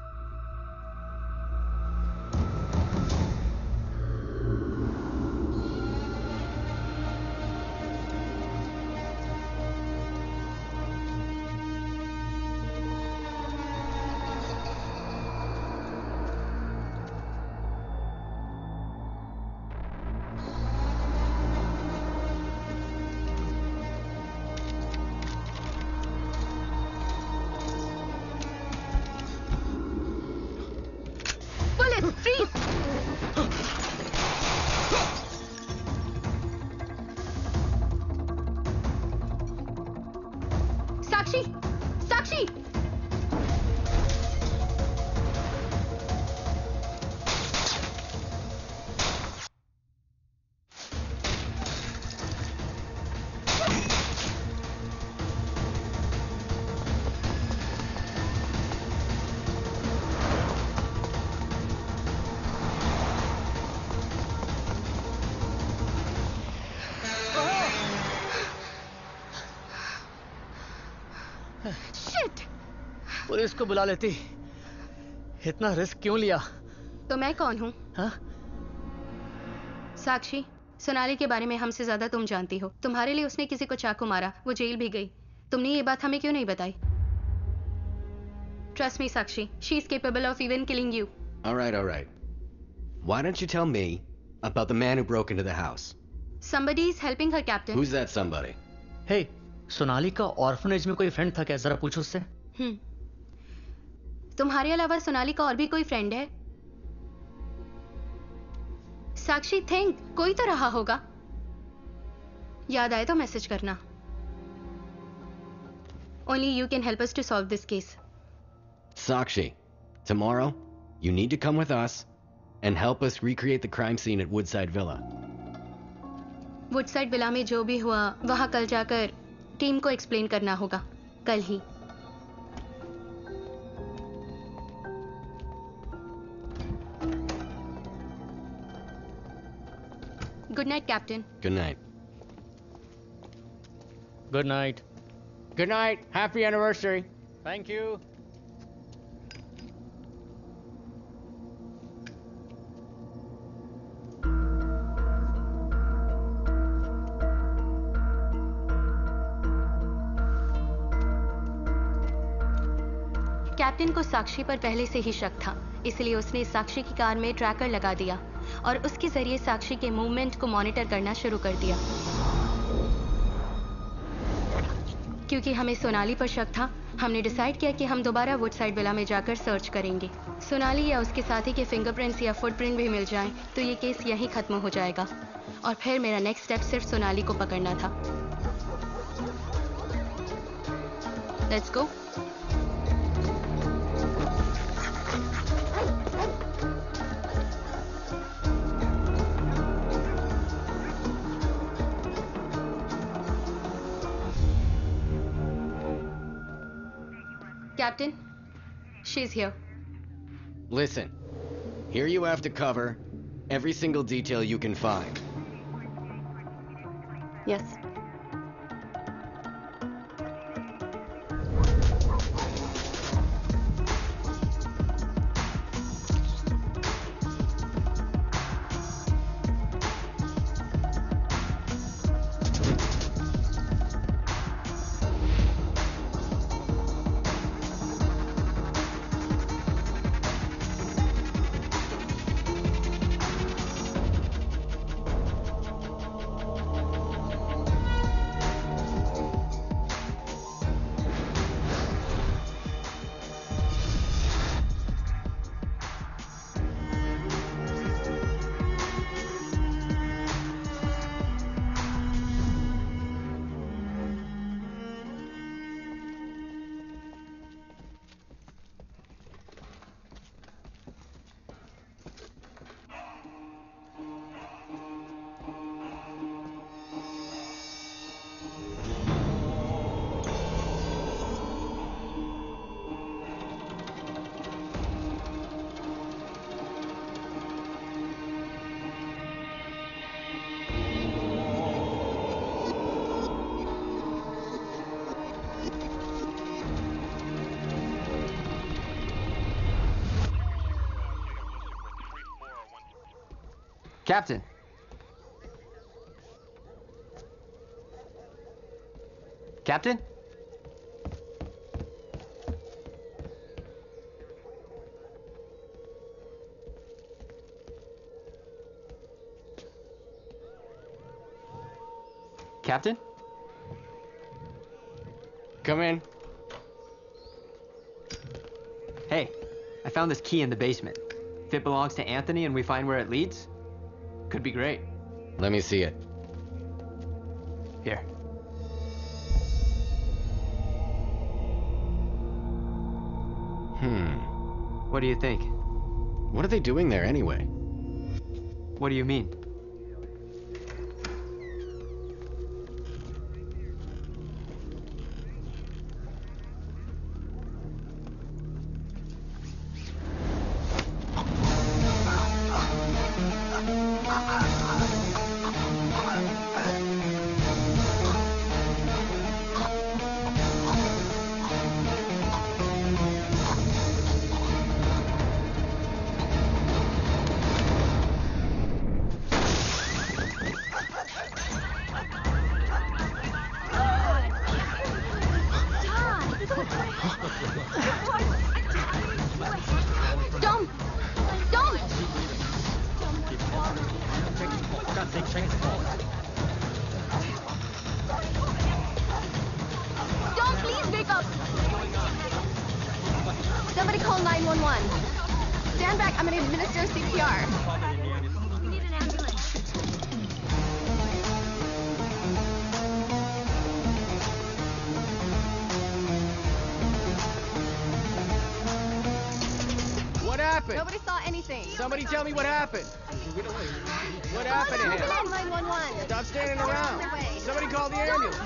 साक्षी, साक्षी! पुलिस को बुला लेती. इतना रिस्क क्यों लिया? तो मैं कौन हूँ? हाँ? साक्षी, सोनाली के बारे में हमसे ज्यादा तुम जानती हो. तुम्हारे लिए उसने किसी को चाकू मारा, वो जेल भी गई. तुमने ये बात हमें क्यों नहीं बताई? Trust me, Sakshi. She is capable of even killing you. All right. Why don't you tell me about the man who broke into the house? Somebody is helping her, Captain. Who's that somebody? Hey, Sonali का orphanage में कोई friend था क्या? जरा पूछो उससे. तुम्हारे अलावा सोनाली का और भी कोई फ्रेंड है? साक्षी, थिंक, कोई तो रहा होगा। याद आए तो मैसेज करना। Only you can help us to solve this case. Sakshi, tomorrow, you need to come with us and help us recreate the crime scene at Woodside Villa. Woodside villa में जो भी हुआ वहां कल जाकर टीम को explain करना होगा, कल ही। Good night captain. Good night. Good night. Good night. Happy anniversary. Thank you. Captain को साक्षी पर पहले से ही शक था, इसलिए उसने साक्षी की कार में ट्रैकर लगा दिया और उसके जरिए साक्षी के मूवमेंट को मॉनिटर करना शुरू कर दिया। क्योंकि हमें सोनाली पर शक था, हमने डिसाइड किया कि हम दोबारा वुडसाइड विला में जाकर सर्च करेंगे। सोनाली या उसके साथी के फिंगरप्रिंट्स या फुटप्रिंट भी मिल जाएं, तो ये केस यहीं खत्म हो जाएगा। और फिर मेरा नेक्स्ट स्टेप सिर्फ सोनाली को पकड़ना था। Let's go. Captain, she's here. Listen, here you have to cover every single detail you can find. Yes. Captain. Captain? Captain? Come in. Hey, I found this key in the basement. If it belongs to Anthony and we find where it leads, could be great. Let me see it. Here. What do you think? What are they doing there anyway? What do you mean? 911. Stand back. I'm going to administer CPR. We need an ambulance. What happened? Nobody saw anything. Somebody tell me what happened. What happened to him? 911. Stop standing around. Somebody call the ambulance.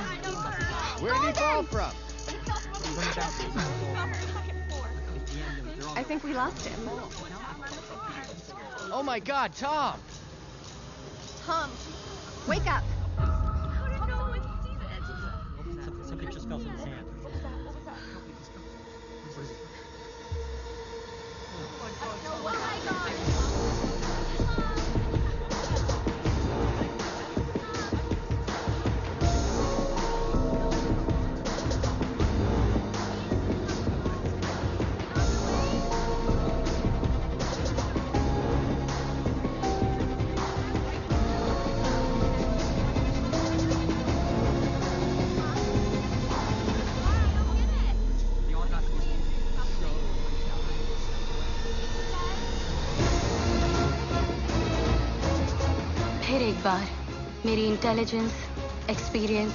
Where did he fall from? I think we lost him. Oh my God, Tom! Tom, wake up. Something just fell from his hand. फिर एक बार मेरी intelligence, experience,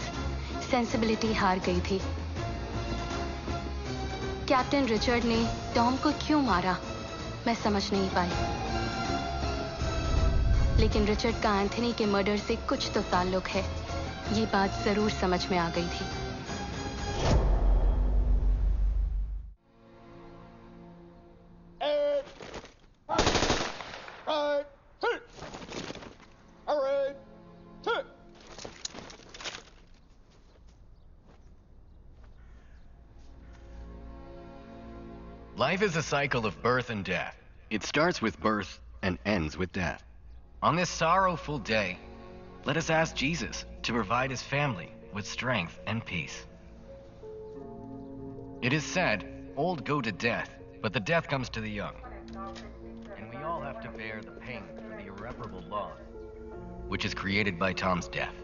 sensibility हार गई थी। Captain Richard ने Tom को क्यों मारा, मैं समझ नहीं पाई। लेकिन रिचर्ड का एंथनी के मर्डर से कुछ तो ताल्लुक है, ये बात जरूर समझ में आ गई थी। Life is a cycle of birth and death. It starts with birth and ends with death. On this sorrowful day, let us ask Jesus to provide his family with strength and peace. It is said, old go to death, but the death comes to the young. And we all have to bear the pain of the irreparable loss, which is created by Tom's death.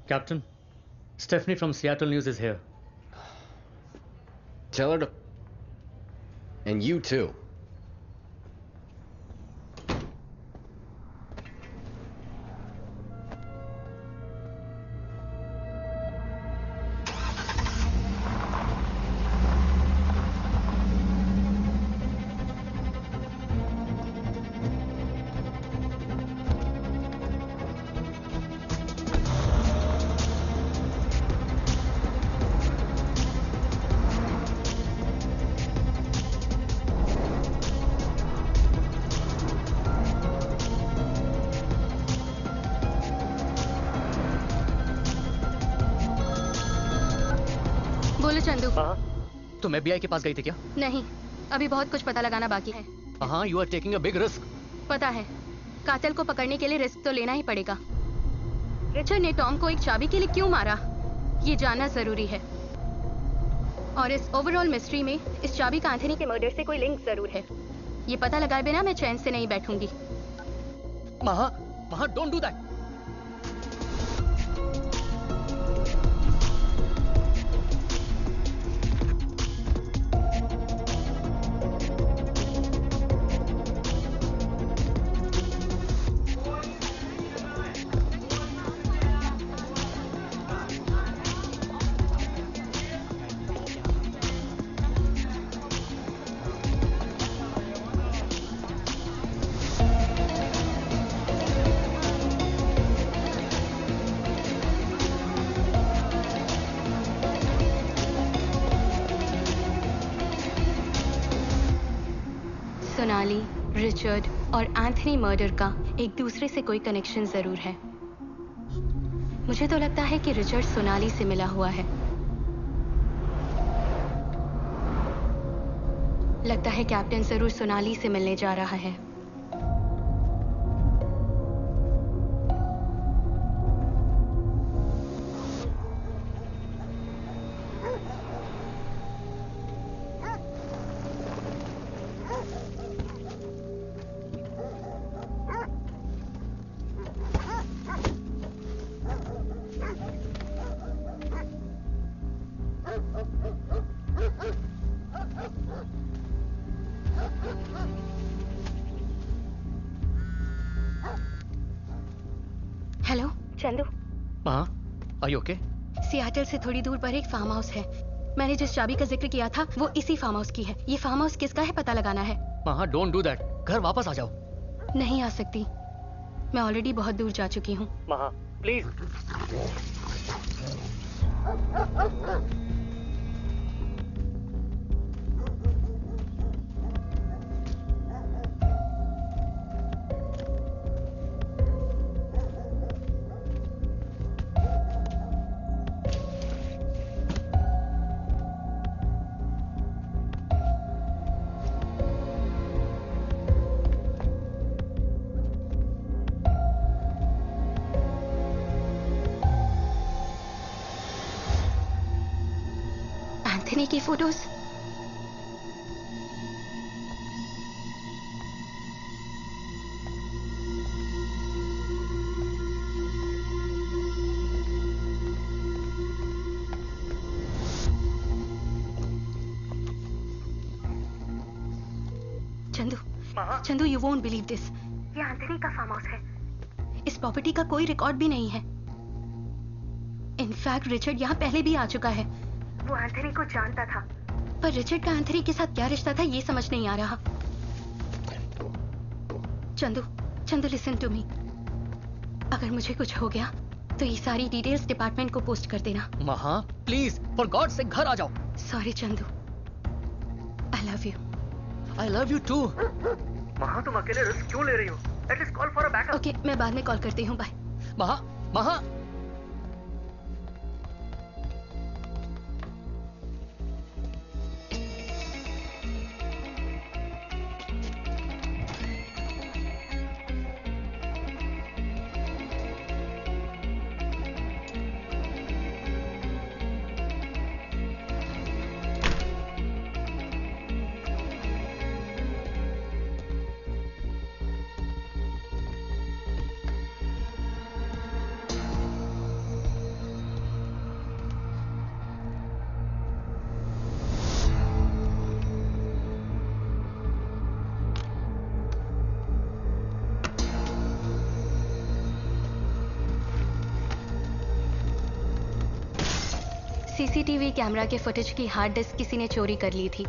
Captain, Stephanie from Seattle News is here. Tell her to... And you too. Hello Chandu. तुम FBI के पास गई थी क्या? नहीं, अभी बहुत कुछ पता लगाना बाकी है। हाँ, you are taking a big risk. पता है, कातिल को पकड़ने के लिए रिस्क तो लेना ही पड़ेगा। रिचर्ड ने टॉम को एक चाबी के लिए क्यों मारा, ये जानना जरूरी है। और इस ओवरऑल मिस्ट्री में इस चाबी का एंथनी के मर्डर से कोई लिंक जरूर है। ये पता लगाए बिना मैं चैन से नहीं बैठूंगी। महा, don't do that. Sonali, Richard और एंथनी मर्डर का एक दूसरे से कोई कनेक्शन जरूर है। मुझे तो लगता है कि रिचर्ड सोनाली से मिला हुआ है। लगता है कैप्टन जरूर सोनाली से मिलने जा रहा है। Hello Chandu. Are you okay? Seattle से थोड़ी दूर पर एक फार्म हाउस है। मैंने जिस चाबी का जिक्र किया था वो इसी फार्म हाउस की है। ये फार्म हाउस किसका है पता लगाना है। Don't do that. घर वापस आ जाओ। नहीं आ सकती, मैं ऑलरेडी बहुत दूर जा चुकी हूँ। प्लीज। एंथनी की photos. Chandu, you won't believe this. ये एंथनी का फार्म हाउस है। इस प्रॉपर्टी का कोई रिकॉर्ड भी नहीं है। इनफैक्ट रिचर्ड यहाँ पहले भी आ चुका है। वो एंथनी को जानता था, पर रिचर्ड का एंथनी के साथ क्या रिश्ता था ये समझ नहीं आ रहा। Chandu listen to me. अगर मुझे कुछ हो गया तो ये सारी डिटेल्स डिपार्टमेंट को पोस्ट कर देना। महा, प्लीज फॉर गॉड से घर आ जाओ। Sorry Chandu, I love you. I love you too. Maha, तुम अकेले रिस्क क्यों ले रही हो? At least call for a backup. Okay, मैं बाद में कॉल करती हूँ। बाय। महा। सीसीटीवी कैमरा के फुटेज की हार्ड डिस्क किसी ने चोरी कर ली थी।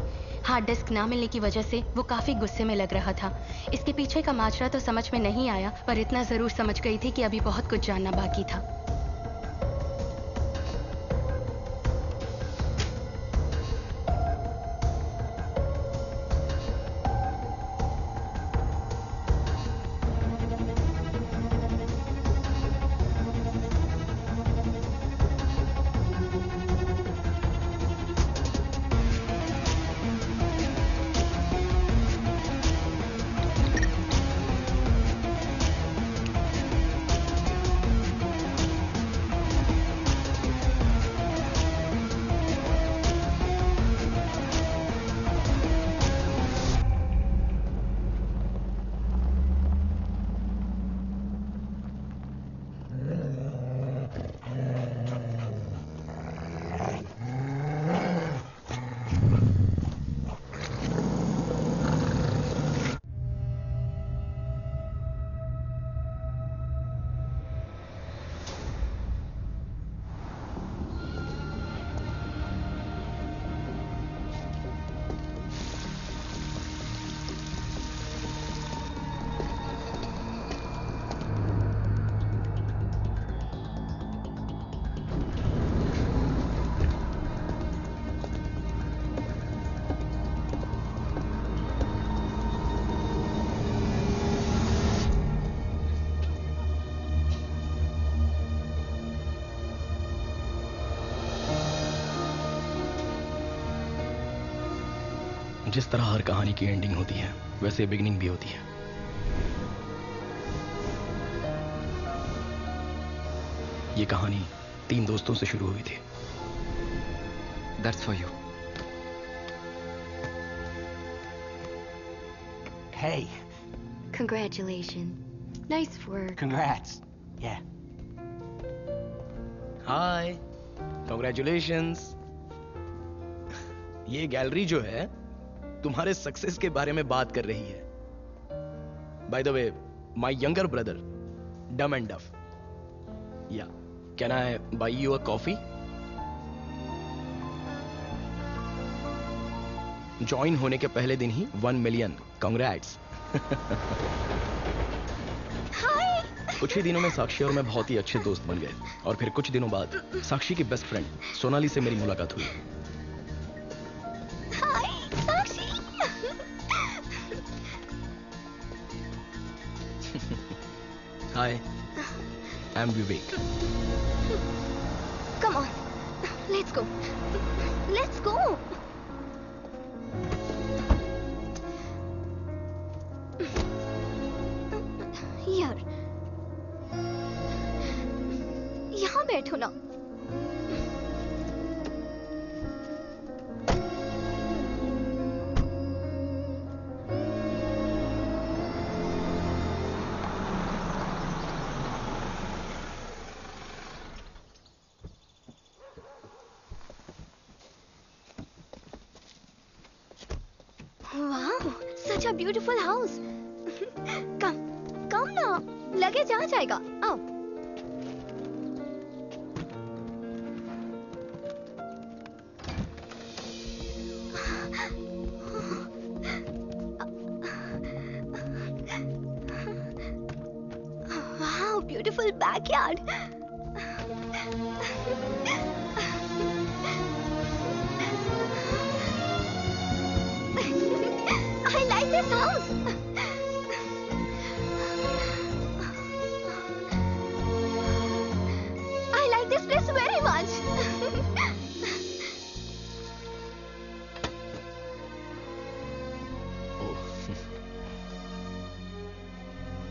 हार्ड डिस्क ना मिलने की वजह से वो काफी गुस्से में लग रहा था। इसके पीछे का माजरा तो समझ में नहीं आया, पर इतना जरूर समझ गई थी कि अभी बहुत कुछ जानना बाकी था। जिस तरह हर कहानी की एंडिंग होती है, वैसे बिगिनिंग भी होती है। ये कहानी 3 दोस्तों से शुरू हुई थी। That's for you. Hey. Congratulations. Nice work. Congrats. Yeah. Hi, Congratulations. ये गैलरी जो है तुम्हारे सक्सेस के बारे में बात कर रही है। By the way, my younger brother, Dumb and Duff. Yeah. Can I buy you a coffee? Join होने के पहले दिन ही 1 मिलियन। Congrats. हाय। कुछ ही दिनों में साक्षी और मैं बहुत ही अच्छे दोस्त बन गए और फिर कुछ दिनों बाद साक्षी की बेस्ट फ्रेंड सोनाली से मेरी मुलाकात हुई। Hi Sakshi. Hi, I am Vivek. Come on. Let's go. Let's go. यार, यहाँ बैठो ना। Wow, such a beautiful house. Come ना, लगे जहाँ जाएगा, आओ। Wow, beautiful backyard. I like this house. I like this place very much.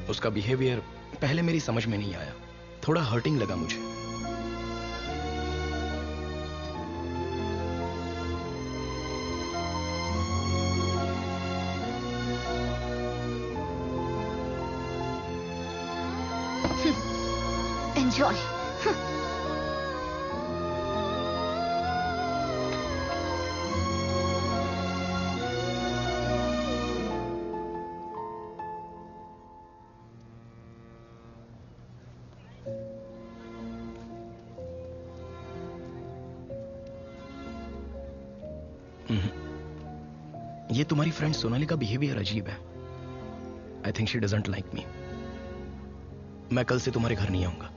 उसका बिहेवियर पहले मेरी समझ में नहीं आया, थोड़ा हर्टिंग लगा मुझे। Enjoy. ये तुम्हारी फ्रेंड सोनाली का बिहेवियर अजीब है। I think she doesn't like me. मैं कल से तुम्हारे घर नहीं आऊंगा।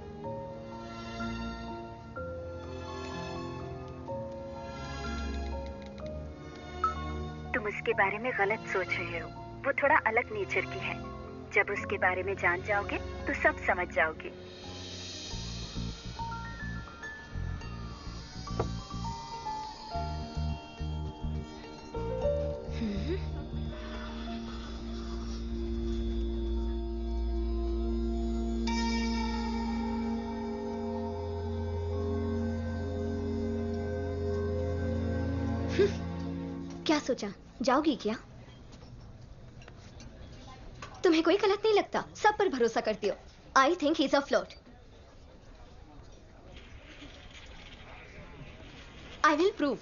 तुम उसके बारे में गलत सोच रहे हो। वो थोड़ा अलग नेचर की है। जब उसके बारे में जान जाओगे तो सब समझ जाओगे। क्या सोचा, जाओगी क्या? तुम्हें कोई गलत नहीं लगता, सब पर भरोसा करती हो। I think he is a flirt. I will prove.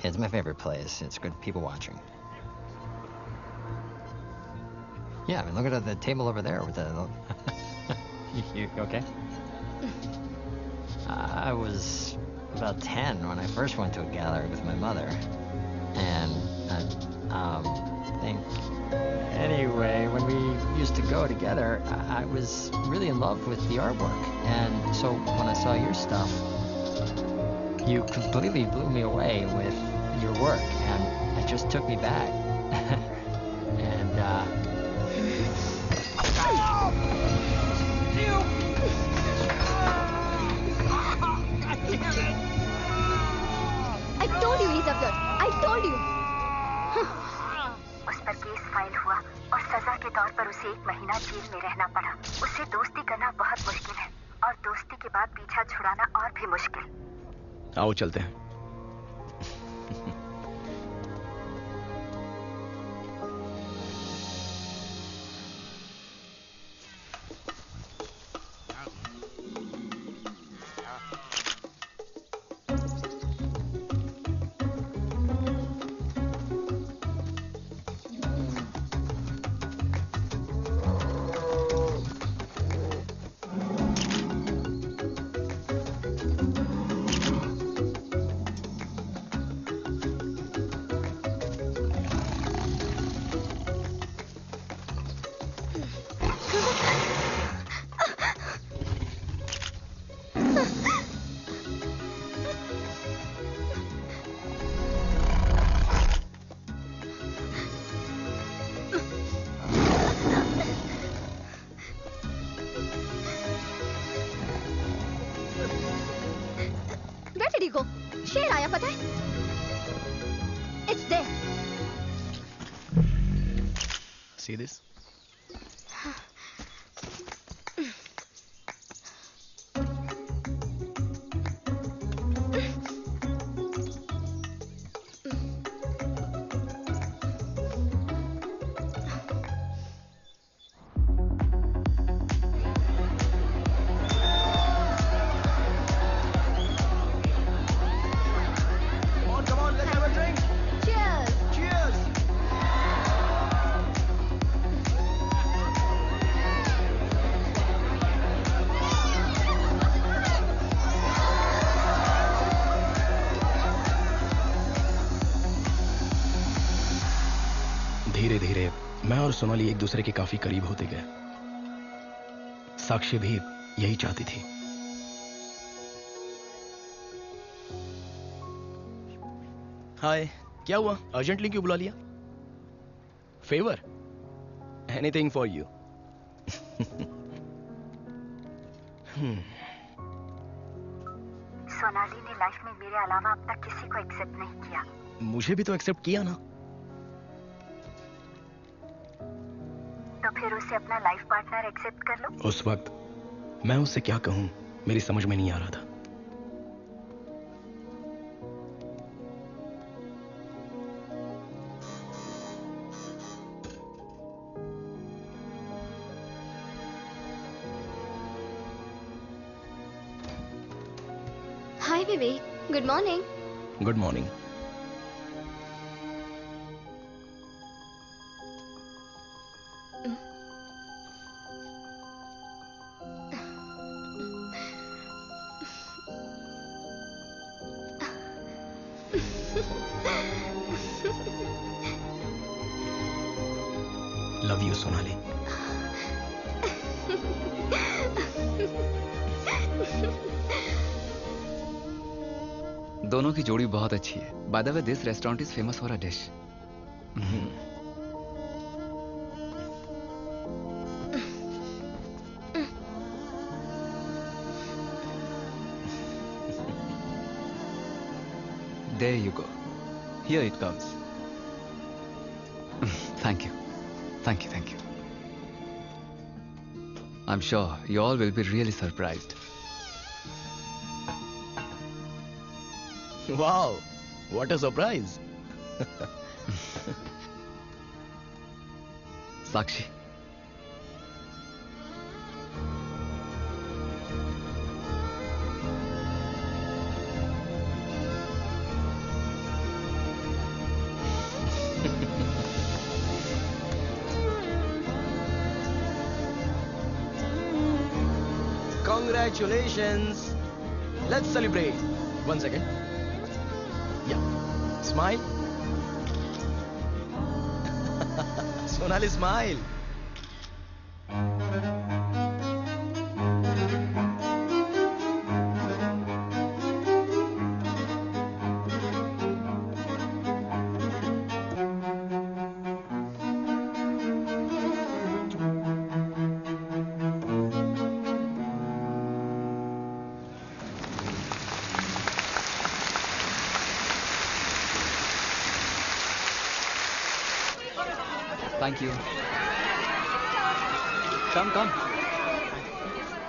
It's my favorite place. It's good people watching. Yeah, I mean, look at the table over there with the... you okay? I was about 10 when I first went to a gallery with my mother. And I think... Anyway, when we used to go together, I was really in love with the artwork. And so when I saw your stuff, you completely blew me away with your work. And it just took me back. And, I told you he's a flirt. I told you. और उसे 1 महीना jail में रहना पड़ा। उससे दोस्ती करना बहुत मुश्किल है और दोस्ती के बाद पीछा छुड़ाना और भी मुश्किल। आओ चलते हैं। शेर आया, पता है? It's there. See this? धीरे धीरे मैं और सोनाली एक दूसरे के काफी करीब होते गए। साक्षी भी यही चाहती थी। हाय, क्या हुआ? अर्जेंटली क्यों बुला लिया? Favour? Anything for you. Sonali ने लाइफ में मेरे अलावा अब तक किसी को एक्सेप्ट नहीं किया। मुझे भी तो एक्सेप्ट किया ना। तो फिर उसे अपना लाइफ पार्टनर एक्सेप्ट कर लो। उस वक्त मैं उससे क्या कहूं, मेरी समझ में नहीं आ रहा था। Hi baby, good morning. Good morning. Love you Sonali. दोनों की जोड़ी बहुत अच्छी है। By the way, this restaurant is famous for a dish. There you go. Here it comes. Thank you. Thank you, thank you. I'm sure you all will be really surprised. Wow, what a surprise. Sakshi. Congratulations. Let's celebrate. 1 second. Yeah. Smile. Sonali, smile. Thank you. Come, come.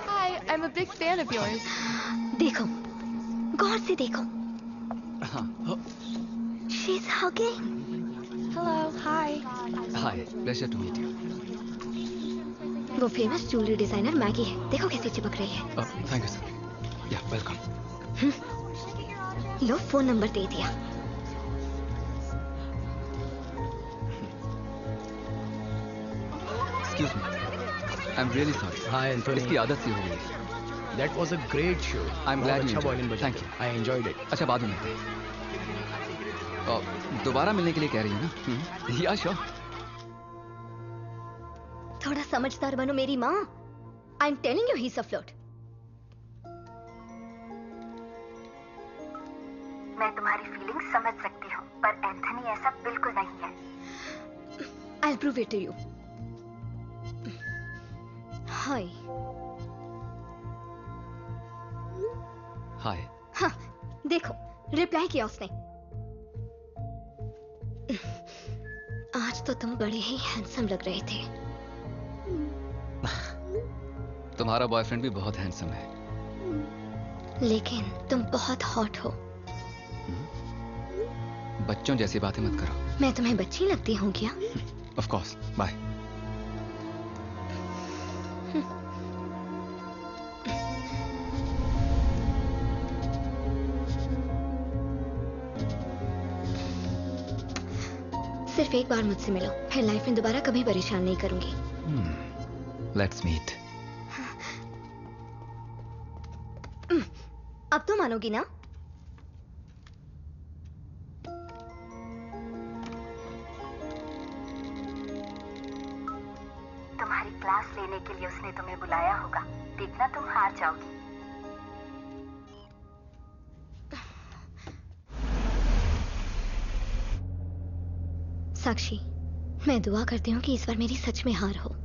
Hi, I'm a big fan of yours. देखो, गौर से देखो. She's hugging. Hello, hi. Hi, pleasure to meet you. वो famous jewellery designer Maggi है. देखो कैसे चिपक रही है. Thank you, sir. Yeah, welcome. लो, फोन नंबर दे दिया. Excuse me. I'm really sorry. Hi, Anthony. इसकी आदत सी हो गई. That was a great show. I'm glad you अच्छा enjoyed violin it. बजा. Thank you. I enjoyed it. अच्छा, बाद में. दोबारा मिलने के लिए कह रही है ना? Yeah, sure. थोड़ा समझदार बनो मेरी माँ. I'm telling you he's a flirt. मैं तुम्हारी फीलिंग्स समझ सकती हूँ, पर एंथनी ऐसा बिल्कुल नहीं है. I'll prove it to you. Hi. Hi. हाँ, देखो, रिप्लाई किया उसने. आज तो तुम बड़े ही हैंडसम लग रहे थे. तुम्हारा बॉयफ्रेंड भी बहुत हैंडसम है. लेकिन तुम बहुत हॉट हो. बच्चों जैसी बातें मत करो. मैं तुम्हें बच्ची लगती हूँ क्या? Of course. Bye. सिर्फ एक बार मुझसे मिलो, फिर लाइफ में दोबारा कभी परेशान नहीं करूंगी. Let's meet. अब तो मानोगी ना? तुम्हारी क्लास लेने के लिए उसने तुम्हें बुलाया होगा. देखना तुम हार जाओगी. साक्षी, मैं दुआ करती हूँ कि इस बार मेरी सच में हार हो.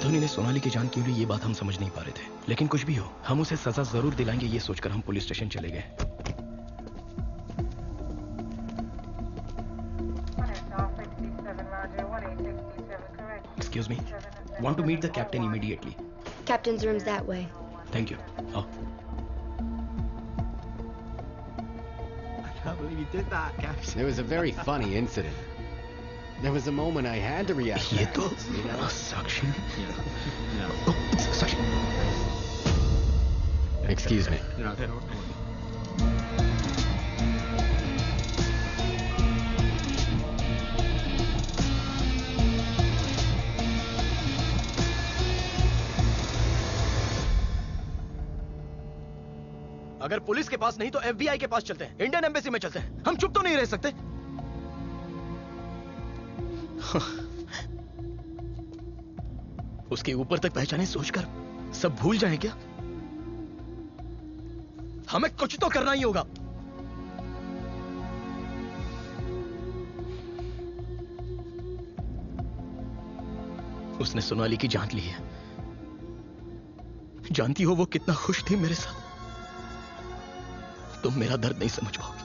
एंथोनी ने सोनाली की जान क्यों ली ये बात हम समझ नहीं पा रहे थे, लेकिन कुछ भी हो हम उसे सजा जरूर दिलाएंगे ये सोचकर हम पुलिस स्टेशन चले गए। Excuse me. Want to meet the captain immediately. Captain's room's that way. Thank you. Oh. I can't believe you did that, Captain. It was a very funny incident. There was a moment I had to react. ये तो you know? Sakshi. No. Oh, Sakshi. Excuse me. अगर police के पास नहीं तो FBI के पास चलते हैं, Indian embassy में चलते हैं। हम चुप तो नहीं रह सकते। उसके ऊपर तक पहचाने सोचकर सब भूल जाएं क्या? हमें कुछ तो करना ही होगा। उसने सोनाली की जान ली है। जानती हो वो कितना खुश थी मेरे साथ। तुम मेरा दर्द नहीं समझ पाओगी।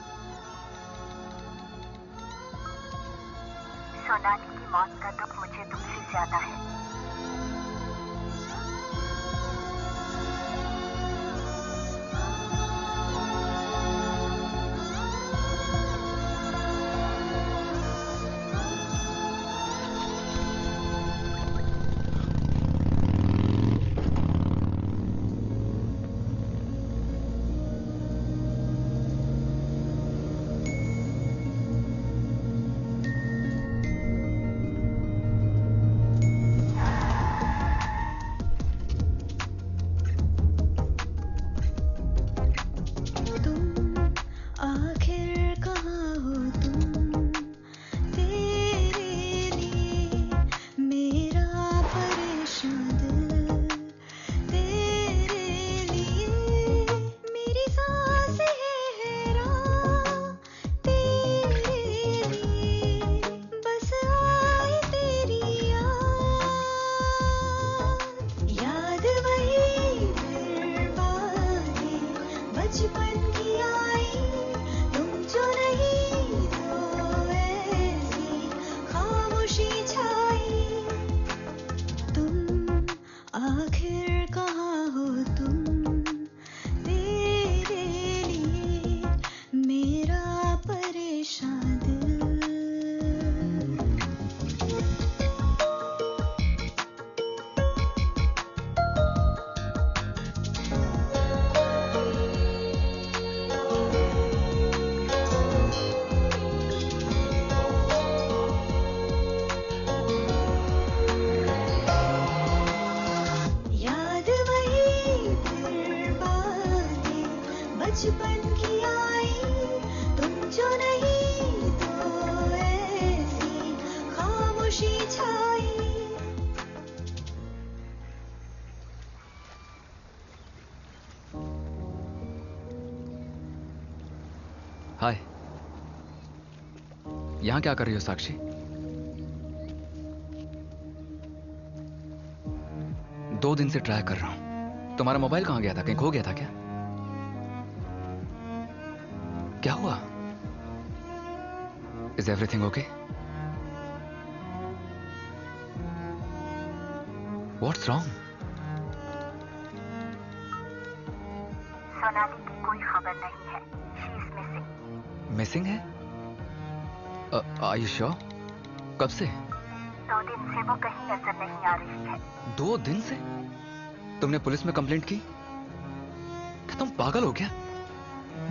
सोनाली की मौत का दुख मुझे तुमसे ज्यादा है। हाय, यहां क्या कर रही हो साक्षी? दो दिन से ट्राई कर रहा हूं। तुम्हारा मोबाइल कहां गया था? कहीं खो गया था क्या? क्या हुआ? Is everything okay? What's wrong? Sonali की कोई खबर नहीं है। She is missing. मिसिंग है? Are you sure? कब से? 2 दिन से वो कहीं नजर नहीं आ रही है। 2 दिन से? तुमने पुलिस में कंप्लेंट की? क्या तुम पागल हो क्या?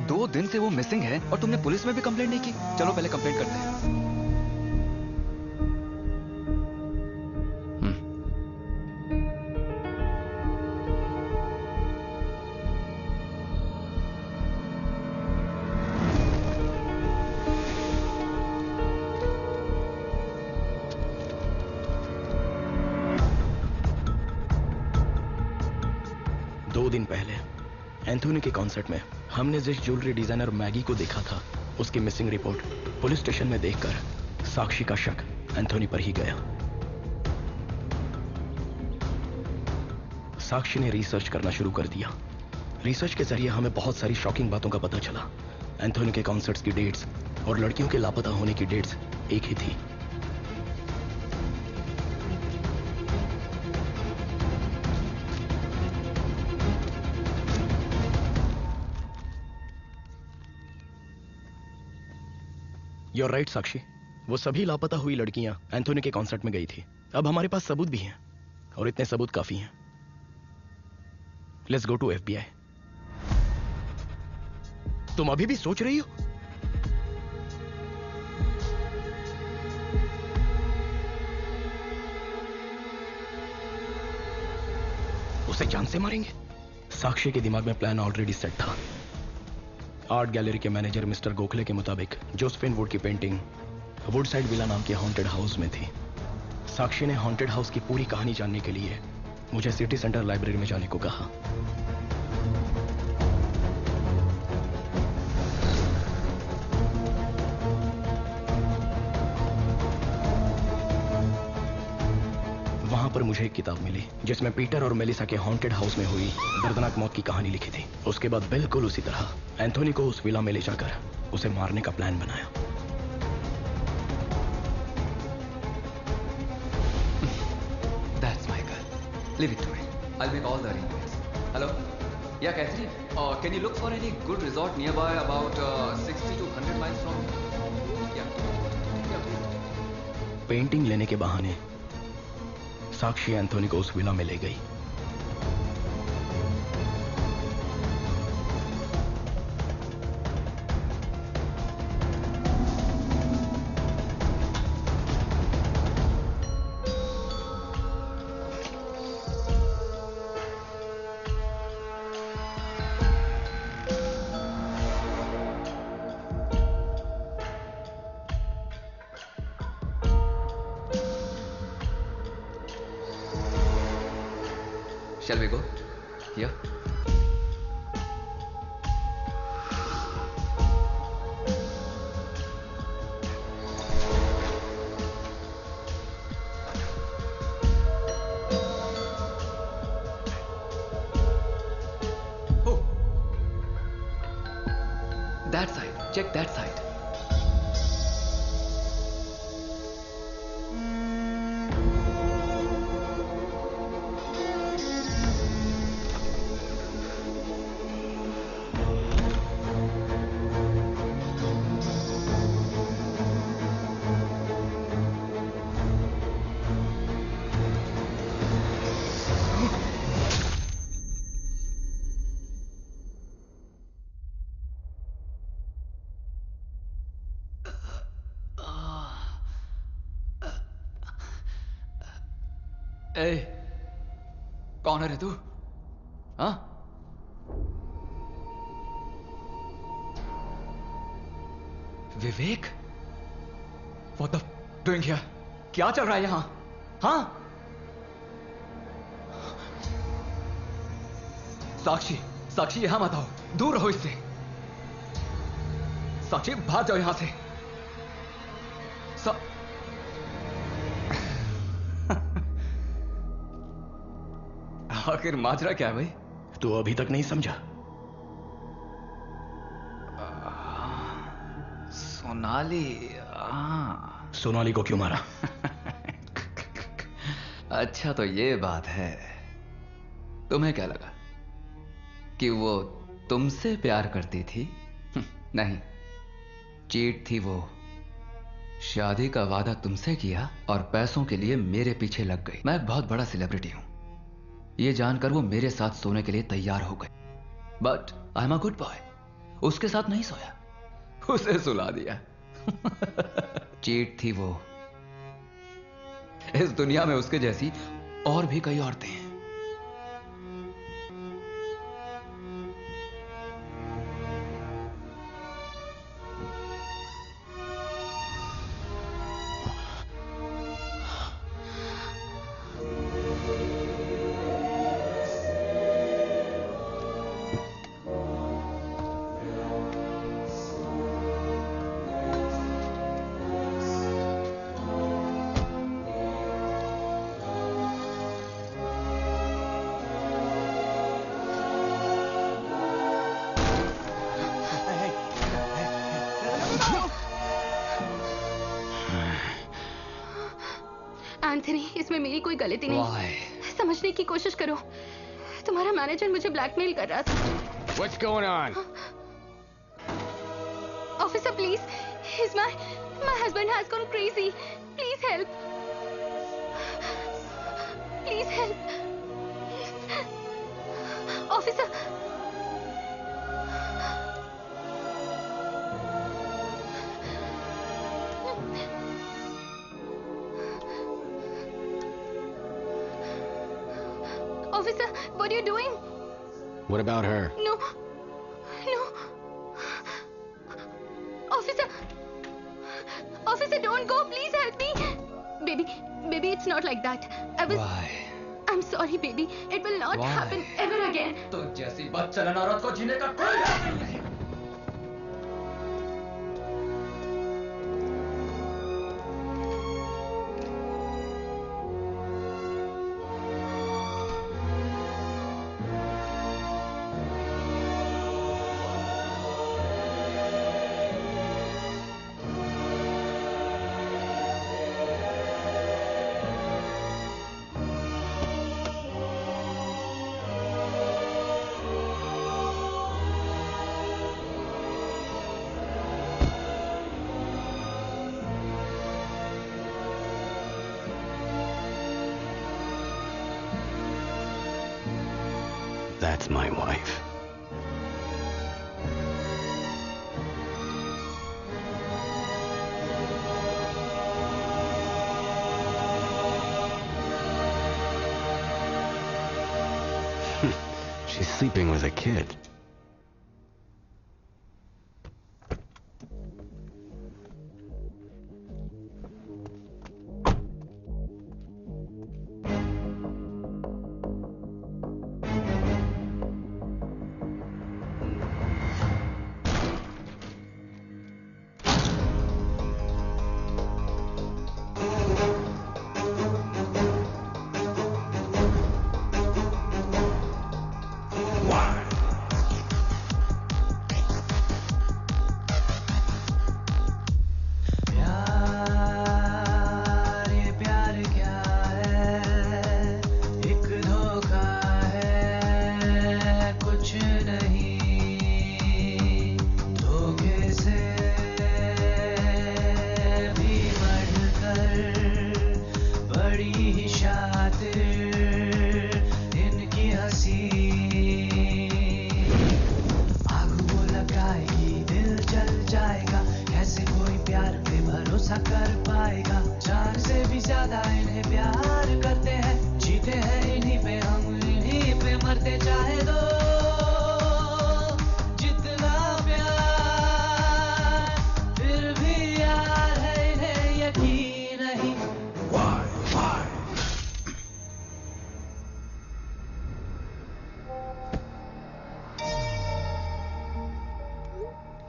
2 दिन से वो मिसिंग है और तुमने पुलिस में भी कंप्लेंट नहीं की? चलो पहले कंप्लेंट करते हैं। एंथोनी के कॉन्सर्ट में हमने जिस ज्वेलरी डिजाइनर मैगी को देखा था उसकी मिसिंग रिपोर्ट पुलिस स्टेशन में देखकर साक्षी का शक एंथोनी पर ही गया। साक्षी ने रिसर्च करना शुरू कर दिया। रिसर्च के जरिए हमें बहुत सारी शॉकिंग बातों का पता चला। एंथोनी के कॉन्सर्ट्स की डेट्स और लड़कियों के लापता होने की डेट्स एक ही थी। You're right, साक्षी। वो सभी लापता हुई लड़कियां एंथोनी के कॉन्सर्ट में गई थी। अब हमारे पास सबूत भी हैं और इतने सबूत काफी हैं। Let's go to FBI। तुम अभी भी सोच रही हो? उसे जान से मारेंगे? साक्षी के दिमाग में प्लान ऑलरेडी सेट था। आर्ट गैलरी के मैनेजर मिस्टर गोखले के मुताबिक जोसेफिन वुड की पेंटिंग वुडसाइड विला नाम के हॉन्टेड हाउस में थी। साक्षी ने हॉन्टेड हाउस की पूरी कहानी जानने के लिए मुझे सिटी सेंटर लाइब्रेरी में जाने को कहा। वहां पर मुझे एक किताब मिली जिसमें पीटर और मेलिसा के हॉन्टेड हाउस में हुई दर्दनाक मौत की कहानी लिखी थी। उसके बाद बिल्कुल उसी तरह एंथोनी को उस विला में ले जाकर उसे मारने का प्लान बनाया। That's my girl. Leave it to me. I'll make all the arrangements. Hello? Yeah, Catherine. Can you look for any good resort nearby, about 60 to 100 miles from here? Yeah. Painting लेने के बहाने साक्षी Anthony को उस villa में ले गई। Shall we go? Yeah. Oh. That side. Check that side. ए, कौन है रे तू? हाँ? विवेक? What the doing here? क्या चल रहा है यहाँ? हाँ? साक्षी, साक्षी यहाँ मत आओ, दूर रहो इससे। साक्षी भाग जाओ यहाँ से। आखिर माजरा क्या है भाई? तू अभी तक नहीं समझा? सोनाली। सोनाली को क्यों मारा? अच्छा तो ये बात है। तुम्हें क्या लगा कि वो तुमसे प्यार करती थी? नहीं, चीट थी वो। शादी का वादा तुमसे किया और पैसों के लिए मेरे पीछे लग गई। मैं बहुत बड़ा सेलिब्रिटी हूं, ये जानकर वो मेरे साथ सोने के लिए तैयार हो गई। But I am a good boy. उसके साथ नहीं सोया, उसे सुला दिया। चीट थी वो। इस दुनिया में उसके जैसी और भी कई औरतें हैं। एंथनी, इसमें मेरी कोई गलती नहीं। समझने की कोशिश करो। तुम्हारा मैनेजर मुझे ब्लैकमेल कर रहा था। What's going on? Officer, please. My husband has gone crazy. Please help. Please help. Officer. Officer, what are you doing? What about her? No. Officer, don't go. Please help me. Baby, it's not like that. Why? I'm sorry, baby. It will not happen ever again. तो जैसी बदचलन औरत को जीने का कोई हक नहीं है। That's my wife. She's sleeping with a kid.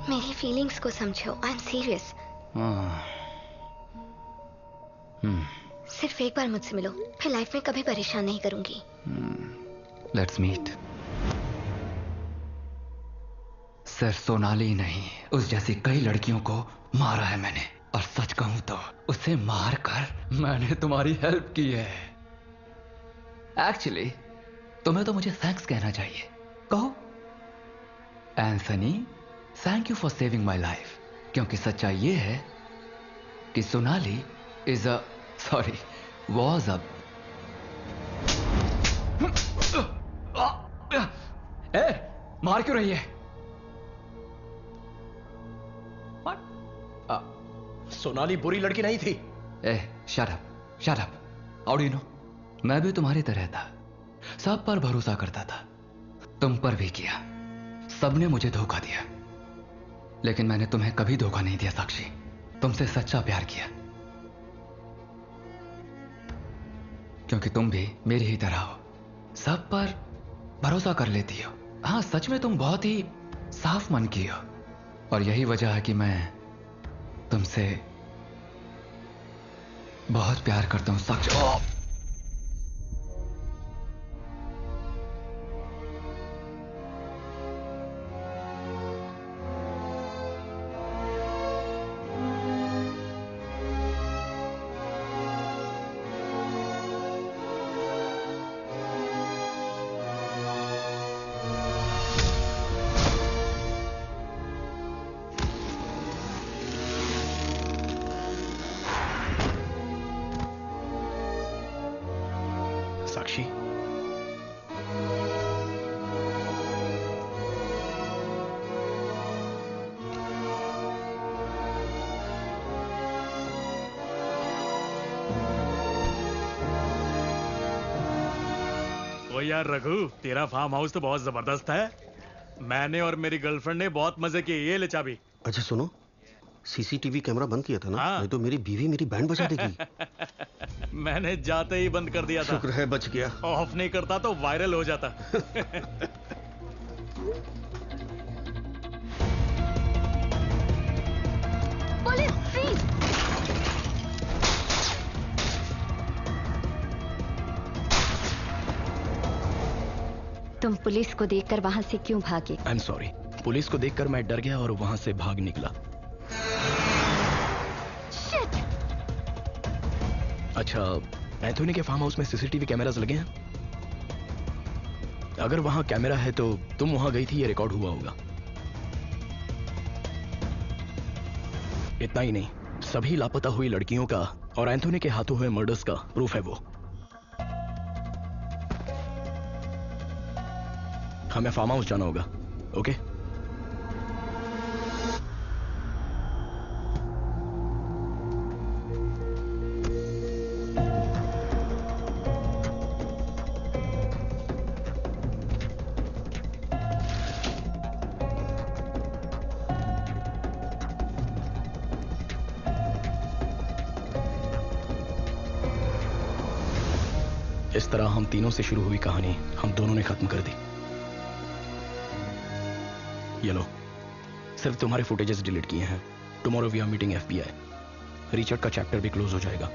मेरी फीलिंग्स को समझो। I am serious. सिर्फ एक बार मुझसे मिलो, फिर लाइफ में कभी परेशान नहीं करूंगी। Let's meet. सिर्फ सोनाली नहीं, उस जैसी कई लड़कियों को मारा है मैंने, और सच कहूं तो उसे मार कर मैंने तुम्हारी हेल्प की है। एक्चुअली तुम्हें तो मुझे थैंक्स कहना चाहिए। कहो। Anthony, thank you for saving my life, क्योंकि सच्चाई ये है कि सोनाली वॉज अ मार क्यों रही है? सोनाली बुरी लड़की नहीं थी। Shut up. How do you know? मैं भी तुम्हारी तरह था, सब पर भरोसा करता था, तुम पर भी किया। सबने मुझे धोखा दिया, लेकिन मैंने तुम्हें कभी धोखा नहीं दिया साक्षी। तुमसे सच्चा प्यार किया, क्योंकि तुम भी मेरी ही तरह हो, सब पर भरोसा कर लेती हो। हाँ, सच में तुम बहुत ही साफ मन की हो, और यही वजह है कि मैं तुमसे बहुत प्यार करता हूं साक्षी। यार रघु, तेरा फार्म हाउस तो बहुत जबरदस्त है। मैंने और मेरी गर्लफ्रेंड ने बहुत मजे किए। ये ले चाबी। अच्छा सुनो, सीसीटीवी कैमरा बंद किया था ना? नहीं तो मेरी बीवी मेरी बैंड बजा देगी। मैंने जाते ही बंद कर दिया था। शुक्र है बच गया। ऑफ नहीं करता तो वायरल हो जाता। Police, please! तुम पुलिस को देखकर वहां से क्यों भागे? I am sorry. पुलिस को देखकर मैं डर गया और वहां से भाग निकला। अच्छा, एंथोनी के फार्म हाउस में सीसीटीवी कैमरास लगे हैं? अगर वहां कैमरा है तो तुम वहां गई थी, ये रिकॉर्ड हुआ होगा। इतना ही नहीं, सभी लापता हुई लड़कियों का और एंथोनी के हाथों हुए मर्डर्स का प्रूफ है वो। हमें फार्म हाउस जाना होगा, ओके? इस तरह हम तीनों से शुरू हुई कहानी हम दोनों ने खत्म कर दी। ये लो, सिर्फ तुम्हारे फुटेजेस डिलीट किए हैं। Tomorrow we are meeting FBI। Richard का चैप्टर भी क्लोज हो जाएगा।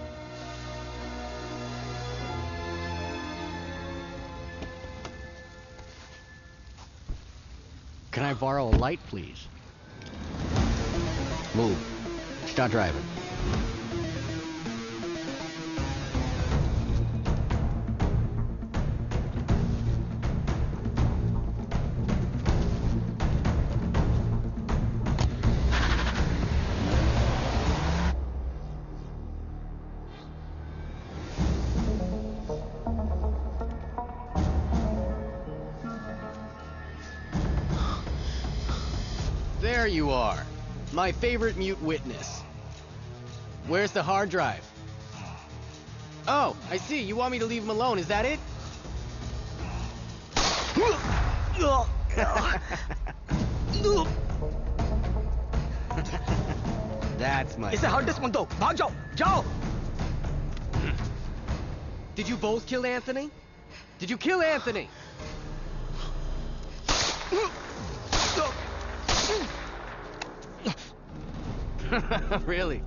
Can I borrow a light, please? Move. Start driving. There you are. My favorite mute witness. Where's the hard drive? Oh, I see. You want me to leave him alone, is that it? That's my... इसे hard disk मत दो, भाग जाओ, जाओ! Did you both kill Anthony? Did you kill Anthony? Really?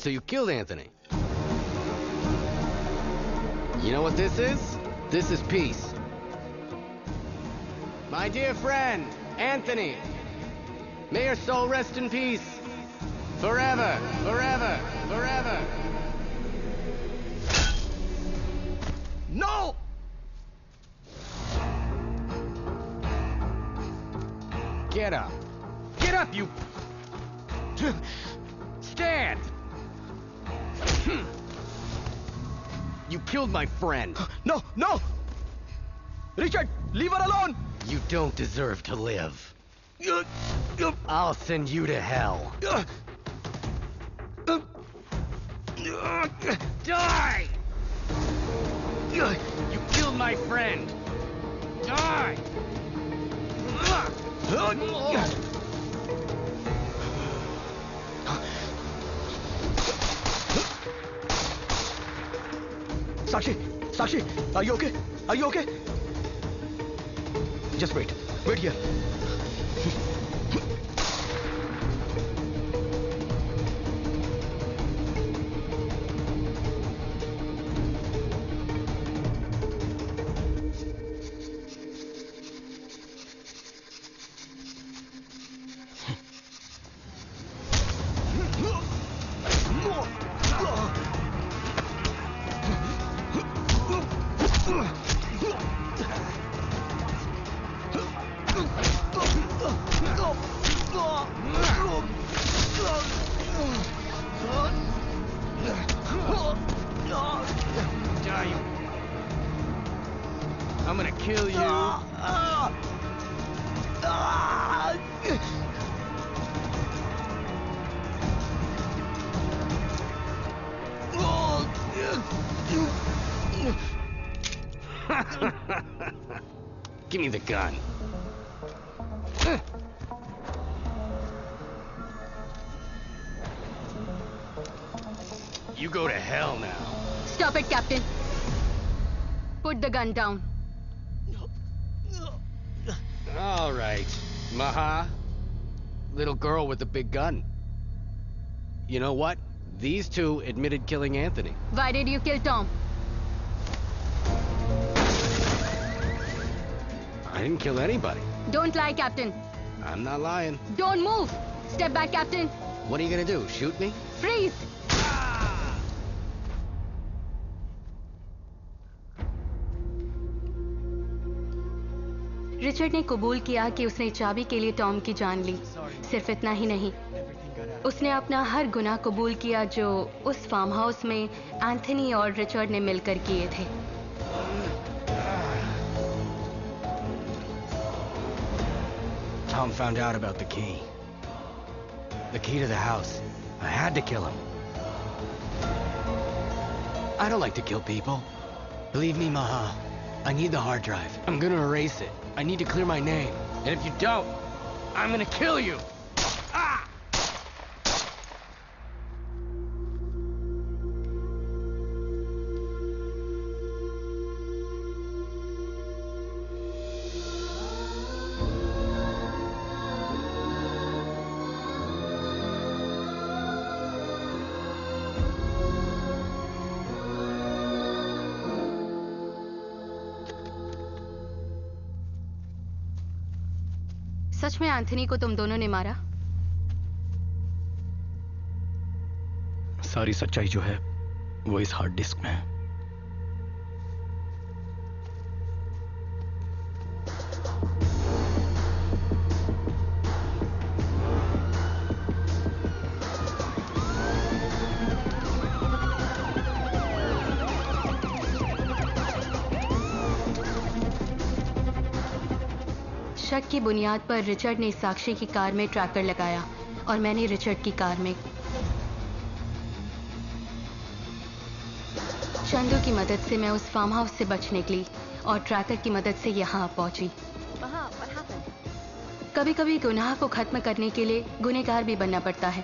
So you killed Anthony? You know what this is? This is peace. My dear friend, Anthony, may your soul rest in peace. Forever, forever, forever. No! Get up. Get up, you... Stand! You killed my friend. No, no! Richard, leave her alone! You don't deserve to live. I'll send you to hell. Die! You killed my friend. Die! Sakshi, are you okay? Are you okay? Just wait here. Give me the gun. You go to hell now. Stop it, Captain. Put the gun down. All right, Maha. Little girl with the big gun. You know what? These two admitted killing Anthony. Why did you kill Tom? I didn't kill anybody. Don't lie, Captain. I'm not lying. Don't move. Step back, Captain. What are you gonna do? Shoot me? Freeze. Richard ने कबूल किया कि उसने चाबी के लिए Tom की जान ली। सिर्फ इतना ही नहीं, उसने अपना हर गुनाह कबूल किया जो उस फार्म हाउस में एंथनी और रिचर्ड ने मिलकर किए थे। Tom found out about the key. The key to the house. I had to kill him. I don't like to kill people. Believe me, Maha. I need the hard drive. I'm gonna erase it. I need to clear my name. And if you don't, I'm gonna kill you. सच में Anthony को तुम दोनों ने मारा? सारी सच्चाई जो है वो इस हार्ड डिस्क में है। शक की बुनियाद पर रिचर्ड ने साक्षी की कार में ट्रैकर लगाया और मैंने रिचर्ड की कार में। चंदू की मदद से मैं उस फार्म हाउस से बच निकली और ट्रैकर की मदद से यहाँ पहुंची। कभी कभी गुनाह को खत्म करने के लिए गुनहगार भी बनना पड़ता है।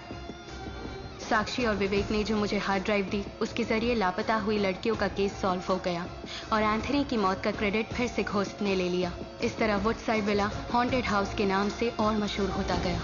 साक्षी और विवेक ने जो मुझे हार्ड ड्राइव दी, उसके जरिए लापता हुई लड़कियों का केस सॉल्व हो गया और एंथनी की मौत का क्रेडिट फिर से घोस्ट ने ले लिया। इस तरह वुडसाइड विला हॉन्टेड हाउस के नाम से और मशहूर होता गया।